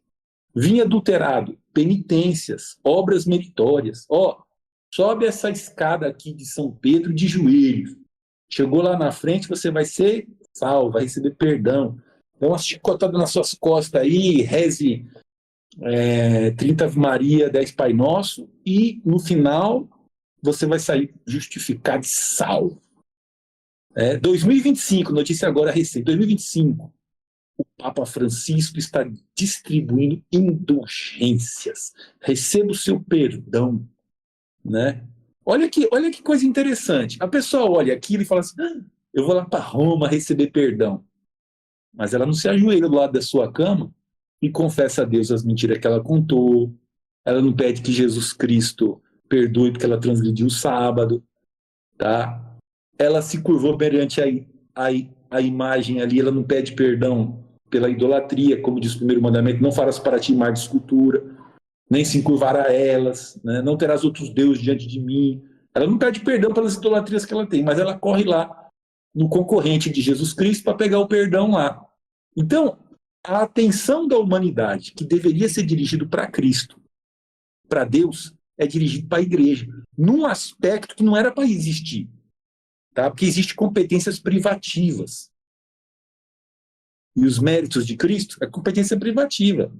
Vinho adulterado, penitências, obras meritórias. Sobe essa escada aqui de São Pedro de joelhos. Chegou lá na frente, você vai ser salvo, vai receber perdão. Dá uma chicotada nas suas costas aí, reze 30 Ave Maria, 10 Pai Nosso, e no final você vai sair justificado e salvo. 2025, notícia agora recente, 2025, o Papa Francisco está distribuindo indulgências. Receba o seu perdão, né? Olha que coisa interessante. A pessoa olha aquilo e fala assim: eu vou lá para Roma receber perdão. Mas ela não se ajoelha do lado da sua cama e confessa a Deus as mentiras que ela contou. Ela não pede que Jesus Cristo perdoe porque ela transgrediu o sábado, tá? Ela se curvou perante a imagem ali, ela não pede perdão pela idolatria, como diz o primeiro mandamento: não farás para ti imagem de escultura, nem se encurvar a elas, né? Não terás outros deuses diante de mim. Ela não pede perdão pelas idolatrias que ela tem, mas ela corre lá no concorrente de Jesus Cristo para pegar o perdão lá. Então, a atenção da humanidade, que deveria ser dirigida para Cristo, para Deus, é dirigida para a igreja, num aspecto que não era para existir, tá? Porque existem competências privativas. E os méritos de Cristo é competência privativa.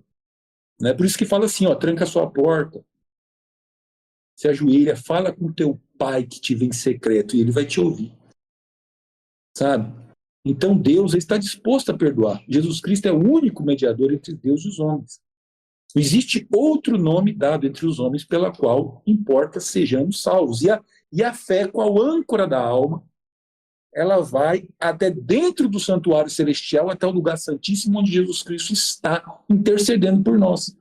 Né? Por isso que fala assim, tranca a sua porta, se ajoelha, fala com o teu pai que te vê em secreto e ele vai te ouvir. Sabe? Então Deus está disposto a perdoar. Jesus Cristo é o único mediador entre Deus e os homens. Não existe outro nome dado entre os homens pela qual importa sejamos salvos. E a fé, qual âncora da alma, ela vai até dentro do santuário celestial, até o lugar santíssimo, onde Jesus Cristo está intercedendo por nós.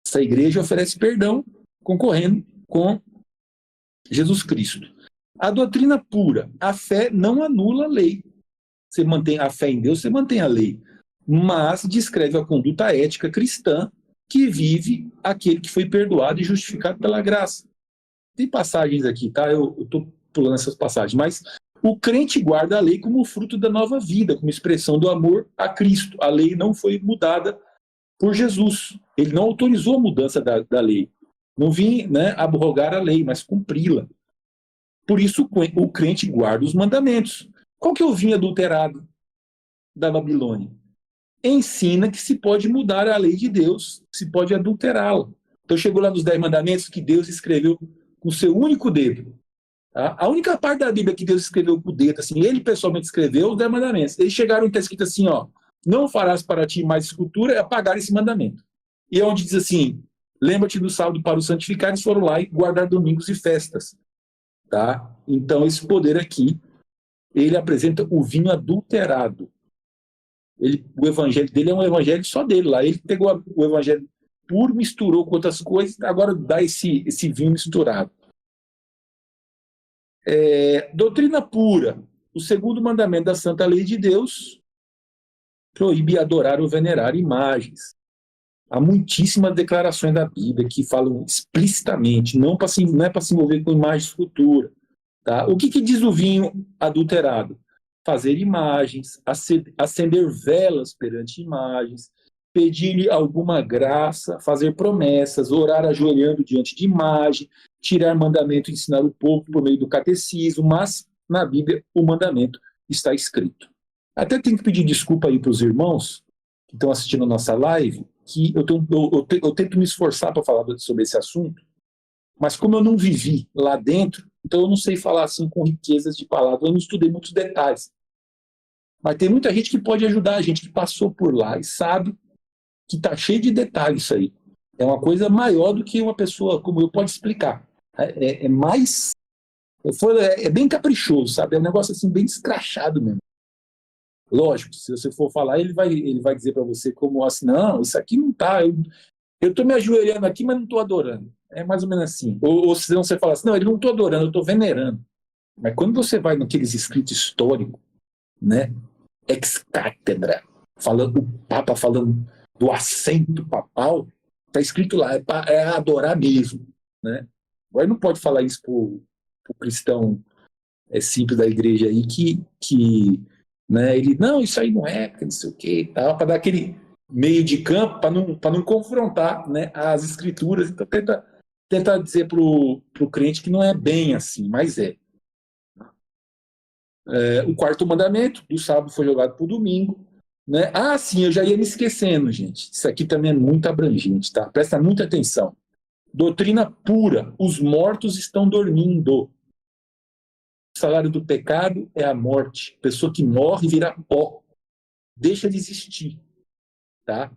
Essa igreja oferece perdão, concorrendo com Jesus Cristo. A doutrina pura, a fé não anula a lei. Você mantém a fé em Deus, você mantém a lei. Mas descreve a conduta ética cristã que vive aquele que foi perdoado e justificado pela graça. Tem passagens aqui, tá? Eu estou pulando essas passagens, mas O crente guarda a lei como fruto da nova vida, como expressão do amor a Cristo. A lei não foi mudada por Jesus. Ele não autorizou a mudança da lei. Não vim, né, abrogar a lei, mas cumpri-la. Por isso o crente guarda os mandamentos. Qual que é o vinho adulterado da Babilônia? Ensina que se pode mudar a lei de Deus, se pode adulterá-la. Então chegou lá nos 10 mandamentos que Deus escreveu com o seu único dedo. Tá? A única parte da Bíblia que Deus escreveu com o dedo, assim, ele pessoalmente escreveu os 10 mandamentos. Eles chegaram e está escrito assim, ó, não farás para ti mais escultura, é apagar esse mandamento. E é onde diz assim, lembra-te do sábado para o santificar, eles foram lá e guardar domingos e festas. Tá? Então esse poder aqui, ele apresenta o vinho adulterado. O evangelho dele é um evangelho só dele lá. Ele pegou o evangelho puro, misturou com outras coisas, agora dá esse vinho misturado. Doutrina pura. O segundo mandamento da Santa Lei de Deus proíbe adorar ou venerar imagens. Há muitíssimas declarações da Bíblia que falam explicitamente, não é para se envolver com imagens futuras. Tá? O que diz o vinho adulterado? Fazer imagens, acender velas perante imagens, pedir-lhe alguma graça, fazer promessas, orar ajoelhando diante de imagem, tirar mandamento e ensinar o povo por meio do catecismo, mas na Bíblia o mandamento está escrito. Até tenho que pedir desculpa aí para os irmãos que estão assistindo a nossa live, que eu tento me esforçar para falar sobre esse assunto, mas como eu não vivi lá dentro, então eu não sei falar assim com riquezas de palavras, eu não estudei muitos detalhes. Mas tem muita gente que pode ajudar a gente, que passou por lá e sabe que está cheio de detalhes isso aí. É uma coisa maior do que uma pessoa como eu pode explicar. É mais... É bem caprichoso, sabe? É um negócio assim bem escrachado mesmo. Lógico, se você for falar, ele vai dizer para você como assim, não, isso aqui não está... Eu estou me ajoelhando aqui, mas não estou adorando. É mais ou menos assim. Ou se não você fala assim, não, ele não estou adorando, eu estou venerando. Mas quando você vai naqueles escritos históricos, né, ex cátedra, falando, o Papa falando do assento papal, está escrito lá, é adorar mesmo. Né? Agora não pode falar isso para o cristão simples da igreja aí, que né, ele, não, isso aí não é, não sei o quê, para dar aquele meio de campo, para não confrontar, né, as escrituras. Então tenta dizer para o crente que não é bem assim, mas é. O quarto mandamento do sábado foi jogado para o domingo. Né? Ah, sim, eu já ia me esquecendo, gente. Isso aqui também é muito abrangente, tá? Presta muita atenção. Doutrina pura. Os mortos estão dormindo. O salário do pecado é a morte. Pessoa que morre vira pó. Deixa de existir. Tá?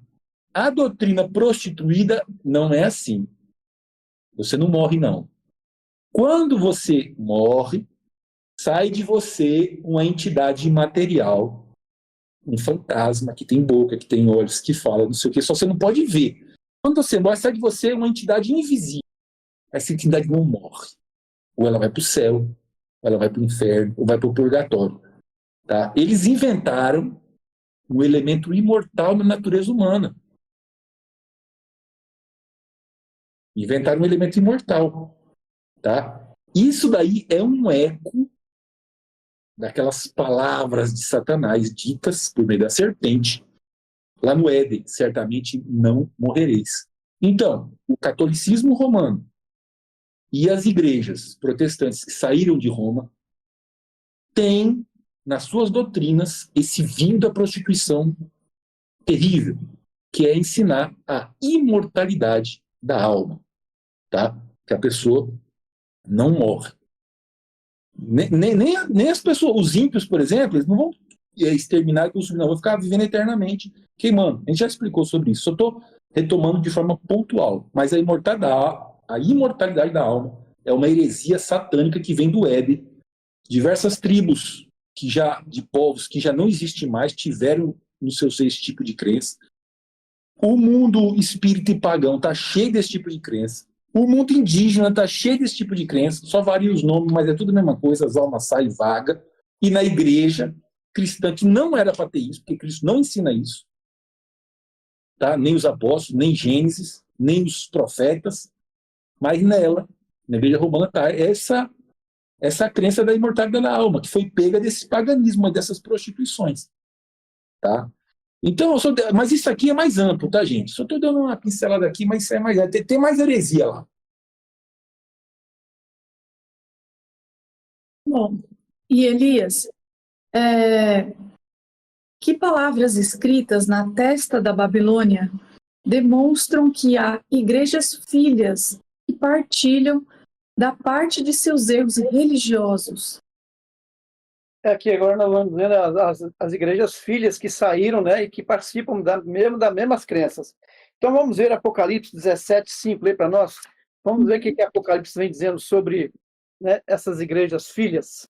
A doutrina prostituída não é assim. Você não morre, não. Quando você morre, sai de você uma entidade imaterial, um fantasma que tem boca, que tem olhos, que fala, não sei o que, só você não pode ver. Quando você morre, sai de você uma entidade invisível. Essa entidade não morre. Ou ela vai para o céu, ou ela vai para o inferno, ou vai para o purgatório. Tá? Eles inventaram um elemento imortal na natureza humana. Inventaram um elemento imortal. Tá? Isso daí é um eco daquelas palavras de Satanás ditas por meio da serpente lá no Éden: certamente não morrereis. Então, o catolicismo romano e as igrejas protestantes que saíram de Roma têm nas suas doutrinas esse vinho da prostituição terrível, que é ensinar a imortalidade da alma, tá? Que a pessoa não morre. Nem as pessoas, os ímpios, por exemplo, eles não vão exterminar e consumir, não, vão ficar vivendo eternamente queimando. A gente já explicou sobre isso, só estou retomando de forma pontual. Mas a imortalidade da alma é uma heresia satânica que vem do Éden. Diversas tribos de povos que já não existem mais tiveram no seu ser esse tipo de crença. O mundo espírita e pagão está cheio desse tipo de crença. O mundo indígena está cheio desse tipo de crença, só varia os nomes, mas é tudo a mesma coisa, as almas saem vaga. E na igreja cristã, que não era para ter isso, porque Cristo não ensina isso, tá? Nem os apóstolos, nem Gênesis, nem os profetas, mas nela, na igreja romana, está essa crença da imortalidade da alma, que foi pega desse paganismo, dessas prostituições. Tá? Então, mas isso aqui é mais amplo, tá, gente? Só estou dando uma pincelada aqui, mas isso é mais. Tem mais heresia lá. Bom, e Elias, que palavras escritas na testa da Babilônia demonstram que há igrejas filhas que partilham da parte de seus erros religiosos? Aqui agora nós vamos vendo as igrejas filhas que saíram, né, e que participam das mesmas crenças. Então vamos ver Apocalipse 17:5 aí para nós. Vamos ver o que Apocalipse vem dizendo sobre, né, essas igrejas filhas.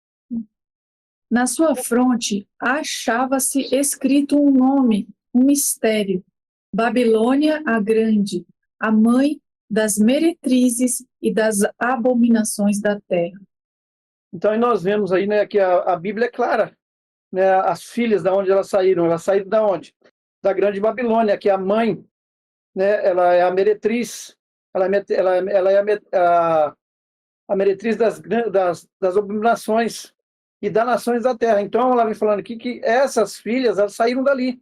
Na sua fronte achava-se escrito um nome, um mistério: Babilônia a Grande, a mãe das meretrizes e das abominações da terra. Então aí nós vemos aí, né, que a Bíblia é clara, né, as filhas da onde elas saíram da onde? Da Grande Babilônia, que é a mãe, né, ela é a meretriz, ela é a meretriz das abominações e das nações da terra. Então ela vem falando aqui que essas filhas, elas saíram dali.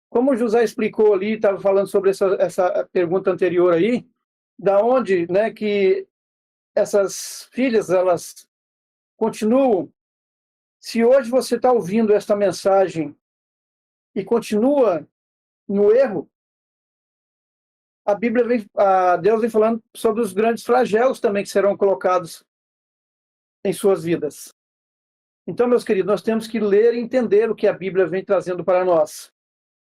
Como o José explicou ali, estava falando sobre essa pergunta anterior aí, da onde, né, que essas filhas, elas continuam. Se hoje você está ouvindo esta mensagem e continua no erro, Deus vem falando sobre os grandes flagelos também que serão colocados em suas vidas. Então, meus queridos, nós temos que ler e entender o que a Bíblia vem trazendo para nós.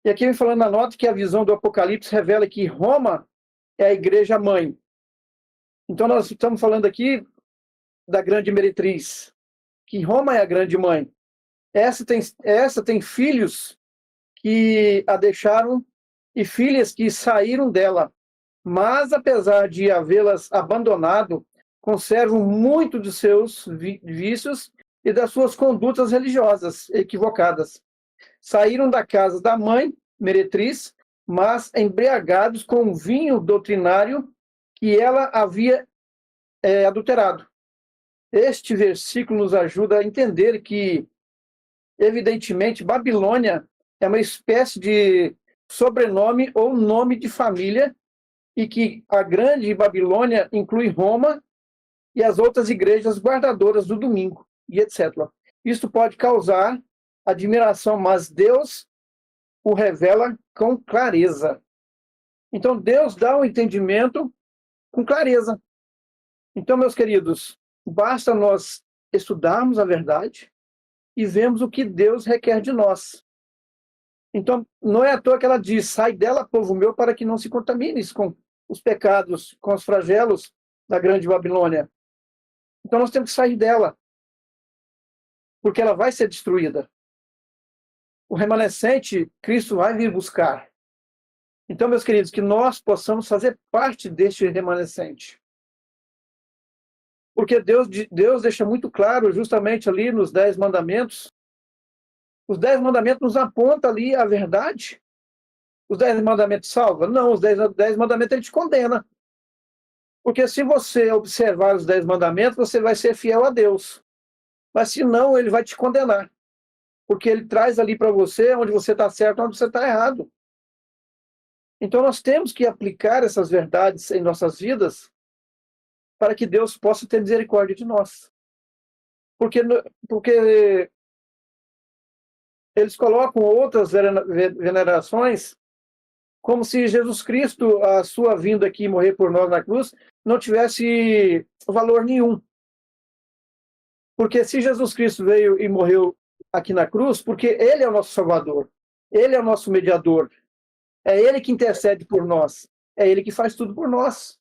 E aqui vem falando na nota que a visão do Apocalipse revela que Roma é a igreja mãe. Então, nós estamos falando aqui da grande meretriz, que Roma é a grande mãe. Essa tem filhos que a deixaram e filhas que saíram dela. Mas, apesar de havê-las abandonado, conservam muito dos seus vícios e das suas condutas religiosas equivocadas. Saíram da casa da mãe, meretriz, mas embriagados com o vinho doutrinário que ela havia adulterado. Este versículo nos ajuda a entender que, evidentemente, Babilônia é uma espécie de sobrenome ou nome de família e que a grande Babilônia inclui Roma e as outras igrejas guardadoras do domingo, e etc. Isso pode causar admiração, mas Deus o revela com clareza. Então, Deus dá um entendimento com clareza. Então, meus queridos, basta nós estudarmos a verdade e vemos o que Deus requer de nós. Então, não é à toa que ela diz: sai dela, povo meu, para que não se contamines com os pecados, com os flagelos da grande Babilônia. Então, nós temos que sair dela, porque ela vai ser destruída. O remanescente, Cristo vai vir buscar. Então, meus queridos, que nós possamos fazer parte deste remanescente. Porque Deus deixa muito claro, justamente ali nos 10 mandamentos, os 10 mandamentos nos apontam ali a verdade. Os 10 mandamentos salvam? Não, os 10 mandamentos ele te condena. Porque se você observar os 10 mandamentos, você vai ser fiel a Deus. Mas se não, ele vai te condenar. Porque ele traz ali para você onde você está certo, onde você está errado. Então nós temos que aplicar essas verdades em nossas vidas para que Deus possa ter misericórdia de nós. Porque eles colocam outras venerações como se Jesus Cristo, a sua vinda aqui morrer por nós na cruz, não tivesse valor nenhum. Porque se Jesus Cristo veio e morreu aqui na cruz, porque ele é o nosso Salvador, ele é o nosso mediador, é ele que intercede por nós, é ele que faz tudo por nós.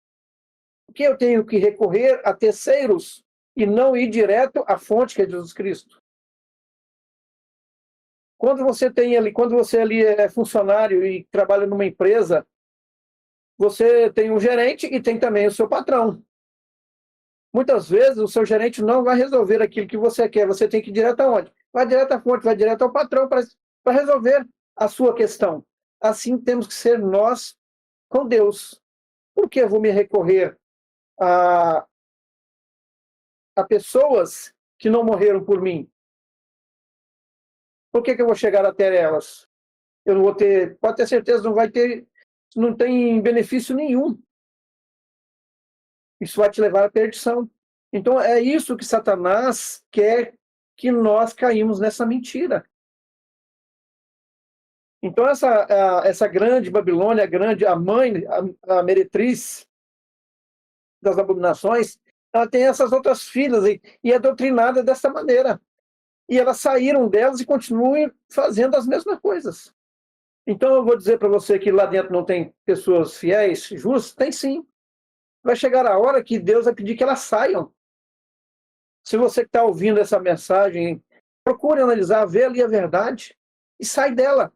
Porque eu tenho que recorrer a terceiros e não ir direto à fonte que é Jesus Cristo. Quando você ali é funcionário e trabalha numa empresa, você tem um gerente e tem também o seu patrão. Muitas vezes o seu gerente não vai resolver aquilo que você quer, você tem que ir direto aonde? Vai direto à fonte, vai direto ao patrão para resolver a sua questão. Assim temos que ser nós com Deus. Por que eu vou me recorrer a a pessoas que não morreram por mim. Por que eu vou chegar até elas? Eu não vou ter, pode ter certeza, não tem benefício nenhum. Isso vai te levar à perdição. Então é isso que Satanás quer, que nós caímos nessa mentira. Então essa grande Babilônia, a mãe, a meretriz das abominações, ela tem essas outras filhas e é doutrinada dessa maneira. E elas saíram delas e continuam fazendo as mesmas coisas. Então eu vou dizer para você que lá dentro não tem pessoas fiéis, justas? Tem sim. Vai chegar a hora que Deus vai pedir que elas saiam. Se você que está ouvindo essa mensagem, procure analisar, ver ali a verdade e sai dela.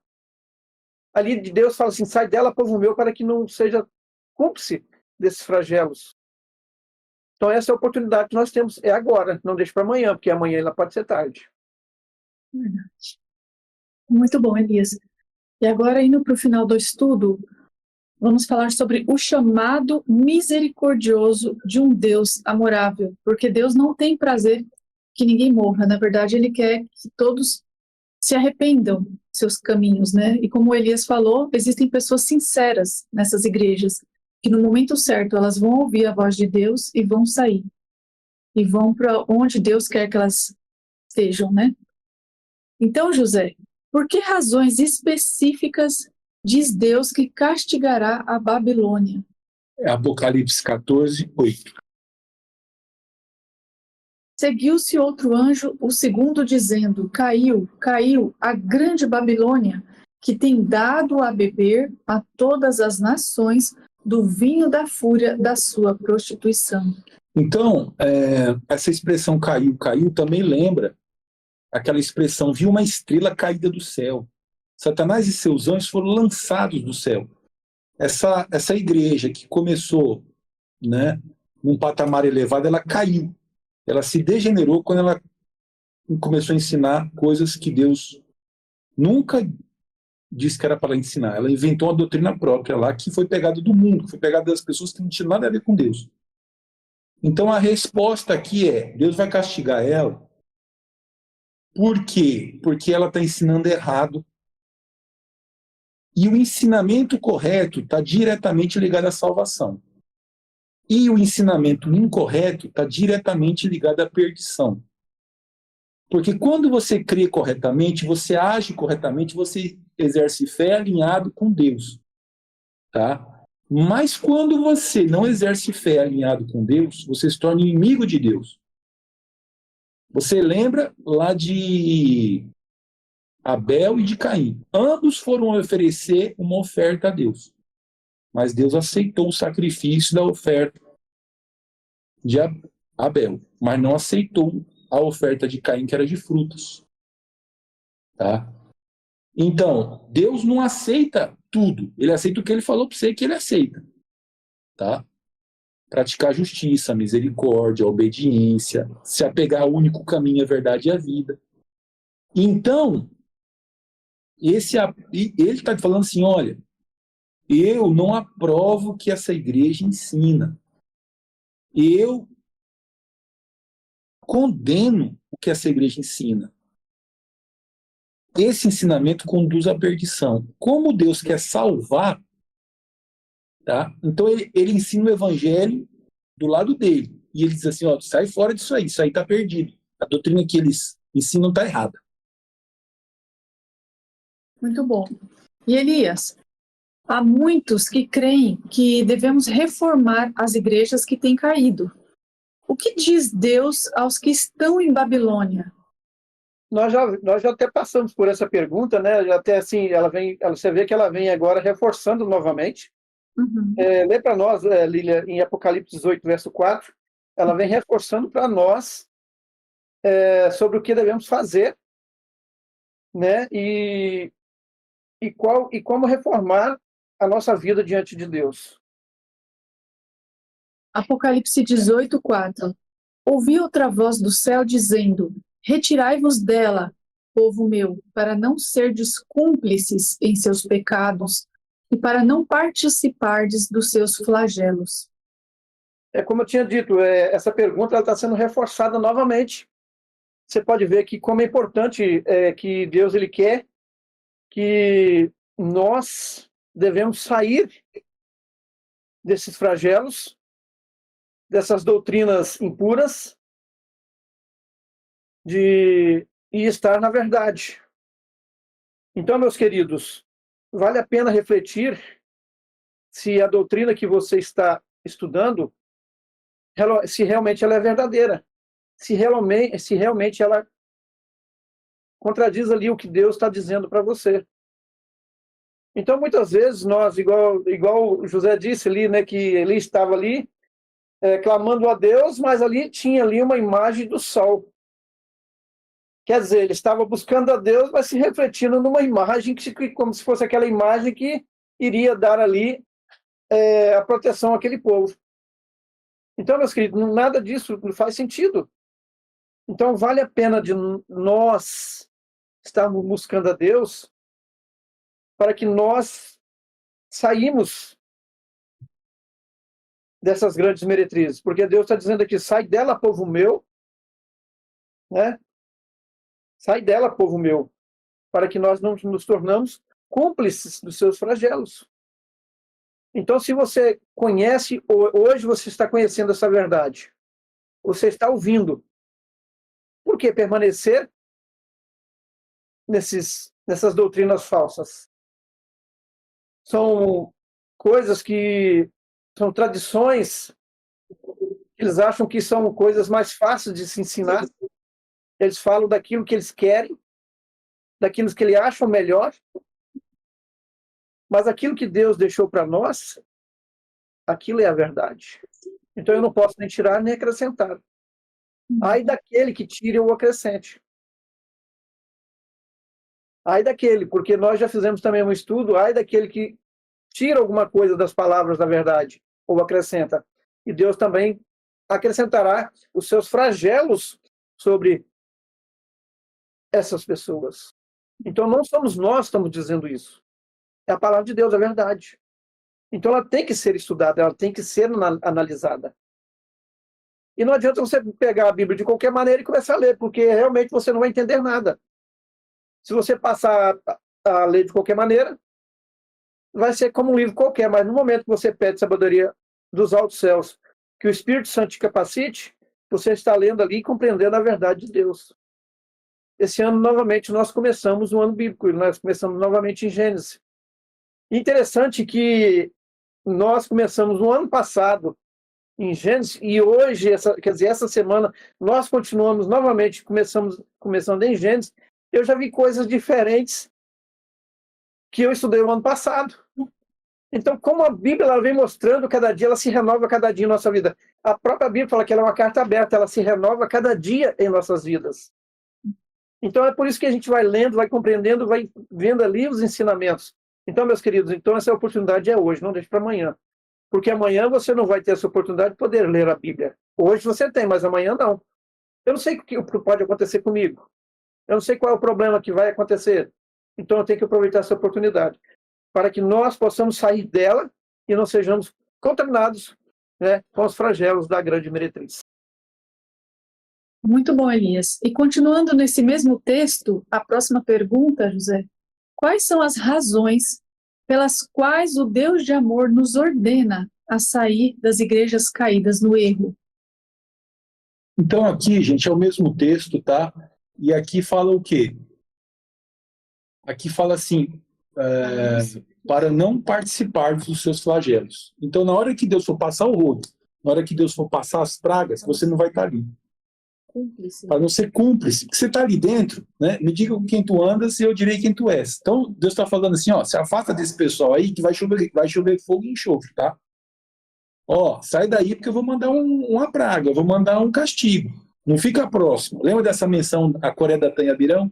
Ali de Deus fala assim, sai dela, povo meu, para que não seja cúmplice desses flagelos. Então essa é a oportunidade que nós temos, é agora, não deixe para amanhã, porque amanhã ela pode ser tarde. Verdade. Muito bom, Elias. E agora, indo para o final do estudo, vamos falar sobre o chamado misericordioso de um Deus amorável, porque Deus não tem prazer que ninguém morra. Na verdade, Ele quer que todos se arrependam dos seus caminhos, né? E como o Elias falou, existem pessoas sinceras nessas igrejas, que no momento certo elas vão ouvir a voz de Deus e vão sair. E vão para onde Deus quer que elas estejam, né? Então, José, por que razões específicas diz Deus que castigará a Babilônia? Apocalipse 14, 8. Seguiu-se outro anjo, o segundo, dizendo: Caiu, caiu a grande Babilônia, que tem dado a beber a todas as nações do vinho da fúria da sua prostituição. Então, essa expressão caiu, caiu também lembra aquela expressão, viu uma estrela caída do céu. Satanás e seus anjos foram lançados do céu. Essa igreja que começou, né, num patamar elevado, ela caiu. Ela se degenerou quando ela começou a ensinar coisas que Deus nunca disse que era para ensinar. Ela inventou uma doutrina própria lá, que foi pegada do mundo, que foi pegada das pessoas que não tinham nada a ver com Deus. Então a resposta aqui é, Deus vai castigar ela. Por quê? Porque ela está ensinando errado. E o ensinamento correto está diretamente ligado à salvação. E o ensinamento incorreto está diretamente ligado à perdição. Porque quando você crê corretamente, você age corretamente, você exerce fé alinhado com Deus. Tá? Mas quando você não exerce fé alinhado com Deus, você se torna inimigo de Deus. Você lembra lá de Abel e de Caim. Ambos foram oferecer uma oferta a Deus. Mas Deus aceitou o sacrifício da oferta de Abel, mas não aceitou a oferta de Caim, que era de frutos. Tá? Então, Deus não aceita tudo. Ele aceita o que ele falou para você que ele aceita. Tá? Praticar a justiça, a misericórdia, a obediência, se apegar ao único caminho, a verdade e a vida. Então, ele está falando assim, olha, eu não aprovo o que essa igreja ensina. Eu condeno o que essa igreja ensina. Esse ensinamento conduz à perdição. Como Deus quer salvar, tá? Então ele ensina o evangelho do lado dele. E ele diz assim, ó, sai fora disso aí está perdido. A doutrina que eles ensinam está errada. Muito bom. E Elias, há muitos que creem que devemos reformar as igrejas que têm caído. O que diz Deus aos que estão em Babilônia? Nós já até passamos por essa pergunta, né? Já até assim, você vê que ela vem agora reforçando novamente. Uhum. Lê para nós, Lília, em Apocalipse 18, verso 4, ela vem reforçando para nós sobre o que devemos fazer, né? E como reformar a nossa vida diante de Deus. Apocalipse 18, 4. Ouvi outra voz do céu dizendo: Retirai-vos dela, povo meu, para não serdes cúmplices em seus pecados e para não participardes dos seus flagelos. como eu tinha dito, essa pergunta está sendo reforçada novamente. Você pode ver que como é importante que Deus ele quer que nós devemos sair desses flagelos, dessas doutrinas impuras, e estar na verdade. Então, meus queridos, vale a pena refletir se a doutrina que você está estudando, se realmente ela é verdadeira, se realmente ela contradiz ali o que Deus está dizendo para você. Então, muitas vezes, nós, igual José disse ali, né, que ele estava ali clamando a Deus, mas ali tinha ali uma imagem do sol. Quer dizer, ele estava buscando a Deus, mas se refletindo numa imagem, como se fosse aquela imagem que iria dar ali a proteção àquele povo. Então, meus queridos, nada disso não faz sentido. Então, vale a pena de nós estarmos buscando a Deus para que nós saímos dessas grandes meretrizes. Porque Deus está dizendo aqui, sai dela, povo meu, né? Sai dela, povo meu, para que nós não nos tornamos cúmplices dos seus flagelos. Então, se você conhece, hoje você está conhecendo essa verdade, você está ouvindo, por que permanecer nessas doutrinas falsas? São coisas que são tradições, eles acham que são coisas mais fáceis de se ensinar, eles falam daquilo que eles querem, daquilo que eles acham melhor, mas aquilo que Deus deixou para nós, aquilo é a verdade. Então eu não posso nem tirar nem acrescentar. Ai daquele que tire ou acrescente. Ai daquele, porque nós já fizemos também um estudo, ai daquele que tira alguma coisa das palavras da verdade ou acrescenta. E Deus também acrescentará os seus flagelos sobre essas pessoas. Então não somos nós que estamos dizendo isso. É a palavra de Deus, é verdade. Então ela tem que ser estudada, ela tem que ser analisada. E não adianta você pegar a Bíblia de qualquer maneira e começar a ler, porque realmente você não vai entender nada. Se você passar a ler de qualquer maneira, vai ser como um livro qualquer, mas no momento que você pede sabedoria dos altos céus, que o Espírito Santo te capacite, você está lendo ali e compreendendo a verdade de Deus. Esse ano, novamente, nós começamos o ano bíblico, nós começamos novamente em Gênesis. Interessante que nós começamos no ano passado em Gênesis, e hoje, essa semana, nós continuamos novamente, começando em Gênesis. Eu já vi coisas diferentes que eu estudei o ano passado. Então, como a Bíblia ela vem mostrando, cada dia ela se renova cada dia em nossa vida. A própria Bíblia fala que ela é uma carta aberta, ela se renova cada dia em nossas vidas. Então, é por isso que a gente vai lendo, vai compreendendo, vai vendo ali os ensinamentos. Então, meus queridos, essa oportunidade é hoje, não deixe para amanhã. Porque amanhã você não vai ter essa oportunidade de poder ler a Bíblia. Hoje você tem, mas amanhã não. Eu não sei o que pode acontecer comigo. Eu não sei qual é o problema que vai acontecer. Então eu tenho que aproveitar essa oportunidade para que nós possamos sair dela e não sejamos contaminados, né, com os flagelos da grande meretriz. Muito bom, Elias. E continuando nesse mesmo texto, a próxima pergunta, José. Quais são as razões pelas quais o Deus de amor nos ordena a sair das igrejas caídas no erro? Então aqui, gente, é o mesmo texto, tá? E aqui fala o quê? Aqui fala assim, para não participar dos seus flagelos. Então, na hora que Deus for passar o rodo, na hora que Deus for passar as pragas, você não vai estar ali. Para não ser cúmplice, porque você está ali dentro, né? Me diga com quem tu andas e eu direi quem tu és. Então, Deus está falando assim, ó, se afasta desse pessoal aí que vai chover fogo e enxofre, tá? Ó, sai daí porque eu vou mandar uma praga, eu vou mandar um castigo. Não fica próximo. Lembra dessa menção a Coré, Datã e Abirão?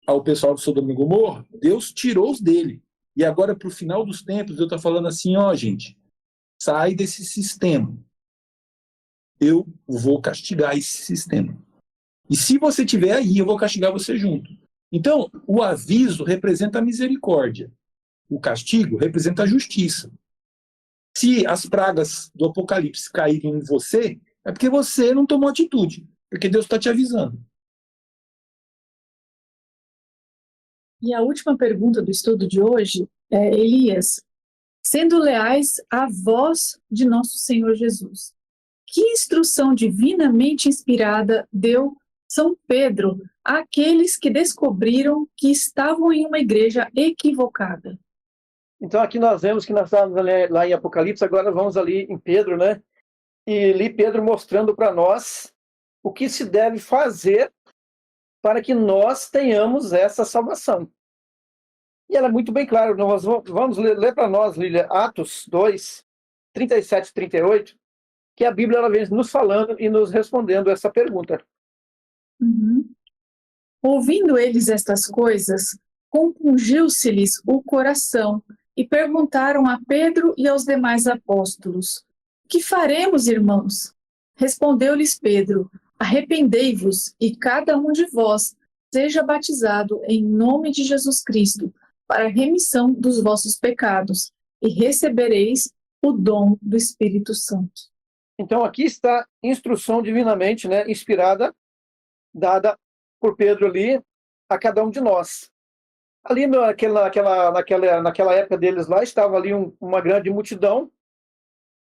Ao pessoal do Sodoma e Gomorra? Deus tirou os dele. E agora, para o final dos tempos, Deus está falando assim, ó, gente, sai desse sistema. Eu vou castigar esse sistema. E se você estiver aí, eu vou castigar você junto. Então, o aviso representa a misericórdia. O castigo representa a justiça. Se as pragas do Apocalipse caírem em você, é porque você não tomou atitude, porque Deus está te avisando. E a última pergunta do estudo de hoje é, Elias, sendo leais à voz de nosso Senhor Jesus, que instrução divinamente inspirada deu São Pedro àqueles que descobriram que estavam em uma igreja equivocada? Então aqui nós vemos que nós estávamos lá em Apocalipse, agora vamos ali em Pedro, né? E ali Pedro mostrando para nós o que se deve fazer para que nós tenhamos essa salvação. E ela é muito bem clara. Nós vamos ler para nós, Lília, Atos 2, 37 e 38, que a Bíblia ela vem nos falando e nos respondendo essa pergunta. Uhum. Ouvindo eles estas coisas, compungiu-se-lhes o coração e perguntaram a Pedro e aos demais apóstolos: que faremos, irmãos? Respondeu-lhes Pedro: arrependei-vos e cada um de vós seja batizado em nome de Jesus Cristo para a remissão dos vossos pecados e recebereis o dom do Espírito Santo. Então aqui está instrução divinamente, né, inspirada, dada por Pedro ali a cada um de nós. Ali naquela época deles lá, estava ali uma grande multidão,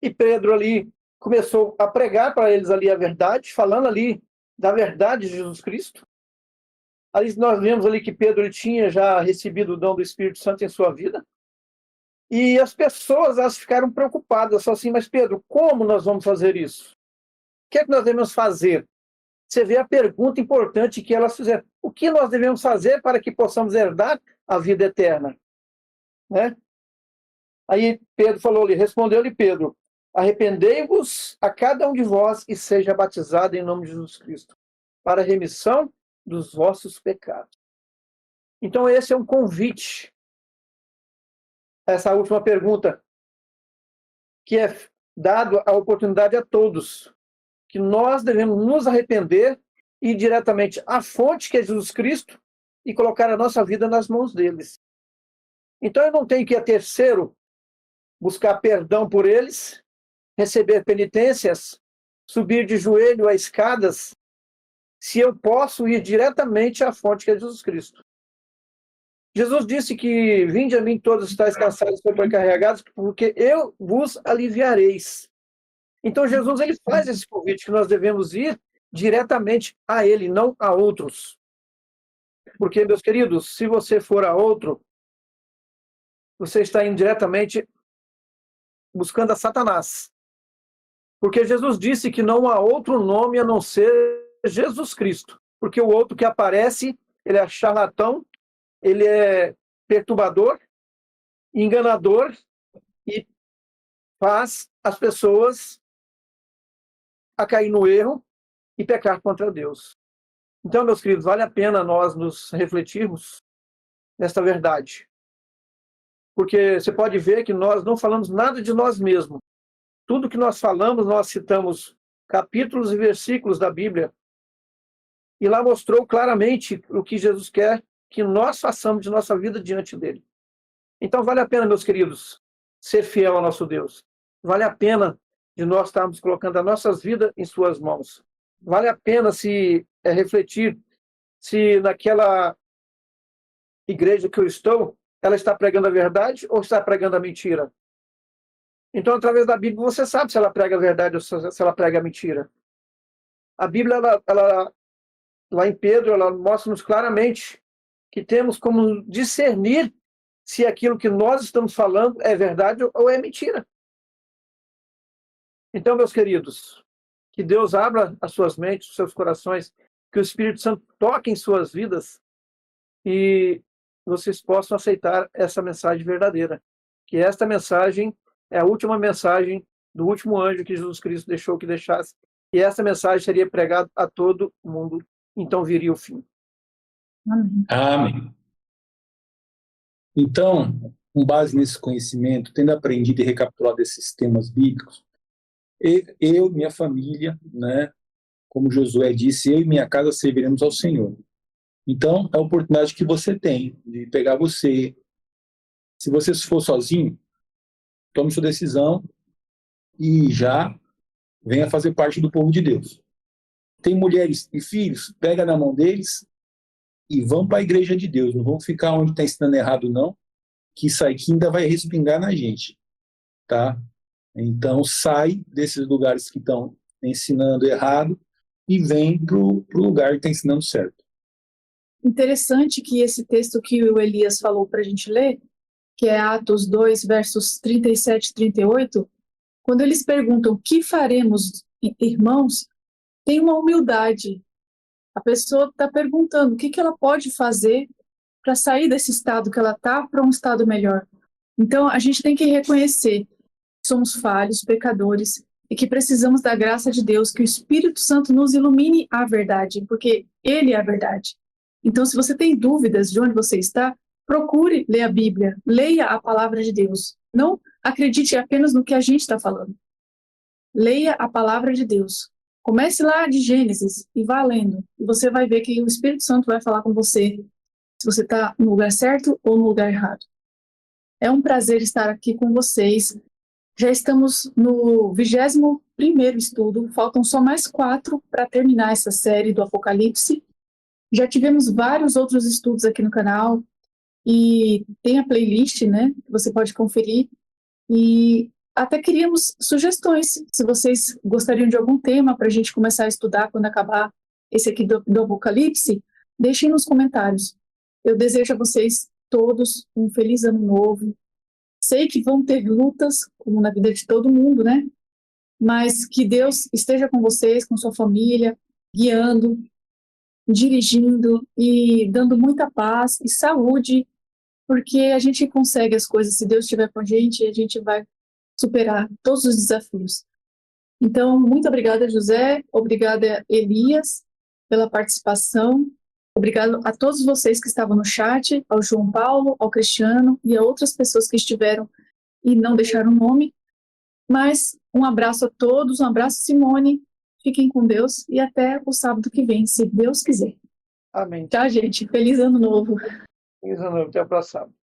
e Pedro ali começou a pregar para eles ali a verdade, falando ali da verdade de Jesus Cristo. Ali nós vemos ali que Pedro ele tinha já recebido o dom do Espírito Santo em sua vida, e as pessoas elas ficaram preocupadas, só assim, mas Pedro, como nós vamos fazer isso? O que é que nós devemos fazer? Você vê a pergunta importante que elas fizeram. O que nós devemos fazer para que possamos herdar a vida eterna? Né? Aí Pedro falou-lhe, respondeu-lhe Pedro, arrependei-vos a cada um de vós e seja batizado em nome de Jesus Cristo, para a remissão dos vossos pecados. Então esse é um convite. Essa última pergunta, que é dado a oportunidade a todos, que nós devemos nos arrepender e ir diretamente à fonte, que é Jesus Cristo, e colocar a nossa vida nas mãos deles. Então eu não tenho que ir a terceiro buscar perdão por eles, receber penitências, subir de joelho a escadas, se eu posso ir diretamente à fonte, que é Jesus Cristo. Jesus disse que vinde a mim todos estáis cansados e sobrecarregados, porque eu vos aliviareis. Então Jesus ele faz esse convite que nós devemos ir diretamente a ele, não a outros. Porque, meus queridos, se você for a outro, você está indo diretamente buscando a Satanás. Porque Jesus disse que não há outro nome a não ser Jesus Cristo. Porque o outro que aparece, ele é charlatão, ele é perturbador, enganador e faz as pessoas a cair no erro e pecar contra Deus. Então, meus queridos, vale a pena nós nos refletirmos nesta verdade. Porque você pode ver que nós não falamos nada de nós mesmos. Tudo que nós falamos, nós citamos capítulos e versículos da Bíblia. E lá mostrou claramente o que Jesus quer que nós façamos de nossa vida diante dele. Então, vale a pena, meus queridos, ser fiel ao nosso Deus. Vale a pena de nós estarmos colocando as nossas vidas em suas mãos. Vale a pena se refletir se naquela igreja que eu estou, ela está pregando a verdade ou está pregando a mentira. Então, através da Bíblia, você sabe se ela prega a verdade ou se ela prega a mentira. A Bíblia, ela lá em Pedro, ela mostra-nos claramente que temos como discernir se aquilo que nós estamos falando é verdade ou é mentira. Então, meus queridos, que Deus abra as suas mentes, os seus corações, que o Espírito Santo toque em suas vidas e vocês possam aceitar essa mensagem verdadeira. Que esta mensagem é a última mensagem do último anjo que Jesus Cristo deixou que deixasse. E essa mensagem seria pregada a todo mundo. Então viria o fim. Amém. Amém. Então, com base nesse conhecimento, tendo aprendido e recapitulado esses temas bíblicos, eu, minha família, né, como Josué disse, eu e minha casa serviremos ao Senhor. Então, é a oportunidade que você tem de pegar você. Se você for sozinho, tome sua decisão e já venha fazer parte do povo de Deus. Tem mulheres e filhos, pega na mão deles e vão para a igreja de Deus. Não vão ficar onde está ensinando errado, não, que isso aqui ainda vai respingar na gente, tá? Então, sai desses lugares que estão ensinando errado e vem para o lugar que está ensinando certo. Interessante que esse texto que o Elias falou para a gente ler, que é Atos 2, versos 37 e 38, quando eles perguntam, o que faremos, irmãos, tem uma humildade. A pessoa está perguntando o que ela pode fazer para sair desse estado que ela está para um estado melhor. Então, a gente tem que reconhecer que somos falhos, pecadores, e que precisamos da graça de Deus, que o Espírito Santo nos ilumine a verdade, porque Ele é a verdade. Então, se você tem dúvidas de onde você está, procure ler a Bíblia, leia a palavra de Deus. Não acredite apenas no que a gente está falando. Leia a palavra de Deus. Comece lá de Gênesis e vá lendo. E você vai ver que o Espírito Santo vai falar com você se você está no lugar certo ou no lugar errado. É um prazer estar aqui com vocês. Já estamos no 21º estudo. Faltam só mais 4 para terminar essa série do Apocalipse. Já tivemos vários outros estudos aqui no canal. E tem a playlist, né? Que você pode conferir. E até queríamos sugestões, se vocês gostariam de algum tema para a gente começar a estudar quando acabar esse aqui do Apocalipse, deixem nos comentários. Eu desejo a vocês todos um feliz ano novo. Sei que vão ter lutas, como na vida de todo mundo, né? Mas que Deus esteja com vocês, com sua família, guiando, dirigindo e dando muita paz e saúde, porque a gente consegue as coisas, se Deus estiver com a gente vai superar todos os desafios. Então, muito obrigada, José, obrigada, Elias, pela participação, obrigado a todos vocês que estavam no chat, ao João Paulo, ao Cristiano e a outras pessoas que estiveram e não deixaram o nome, mas um abraço a todos, um abraço, Simone, fiquem com Deus e até o sábado que vem, se Deus quiser. Amém. Tchau, gente, feliz ano novo. Feliz ano novo, até o próximo sábado.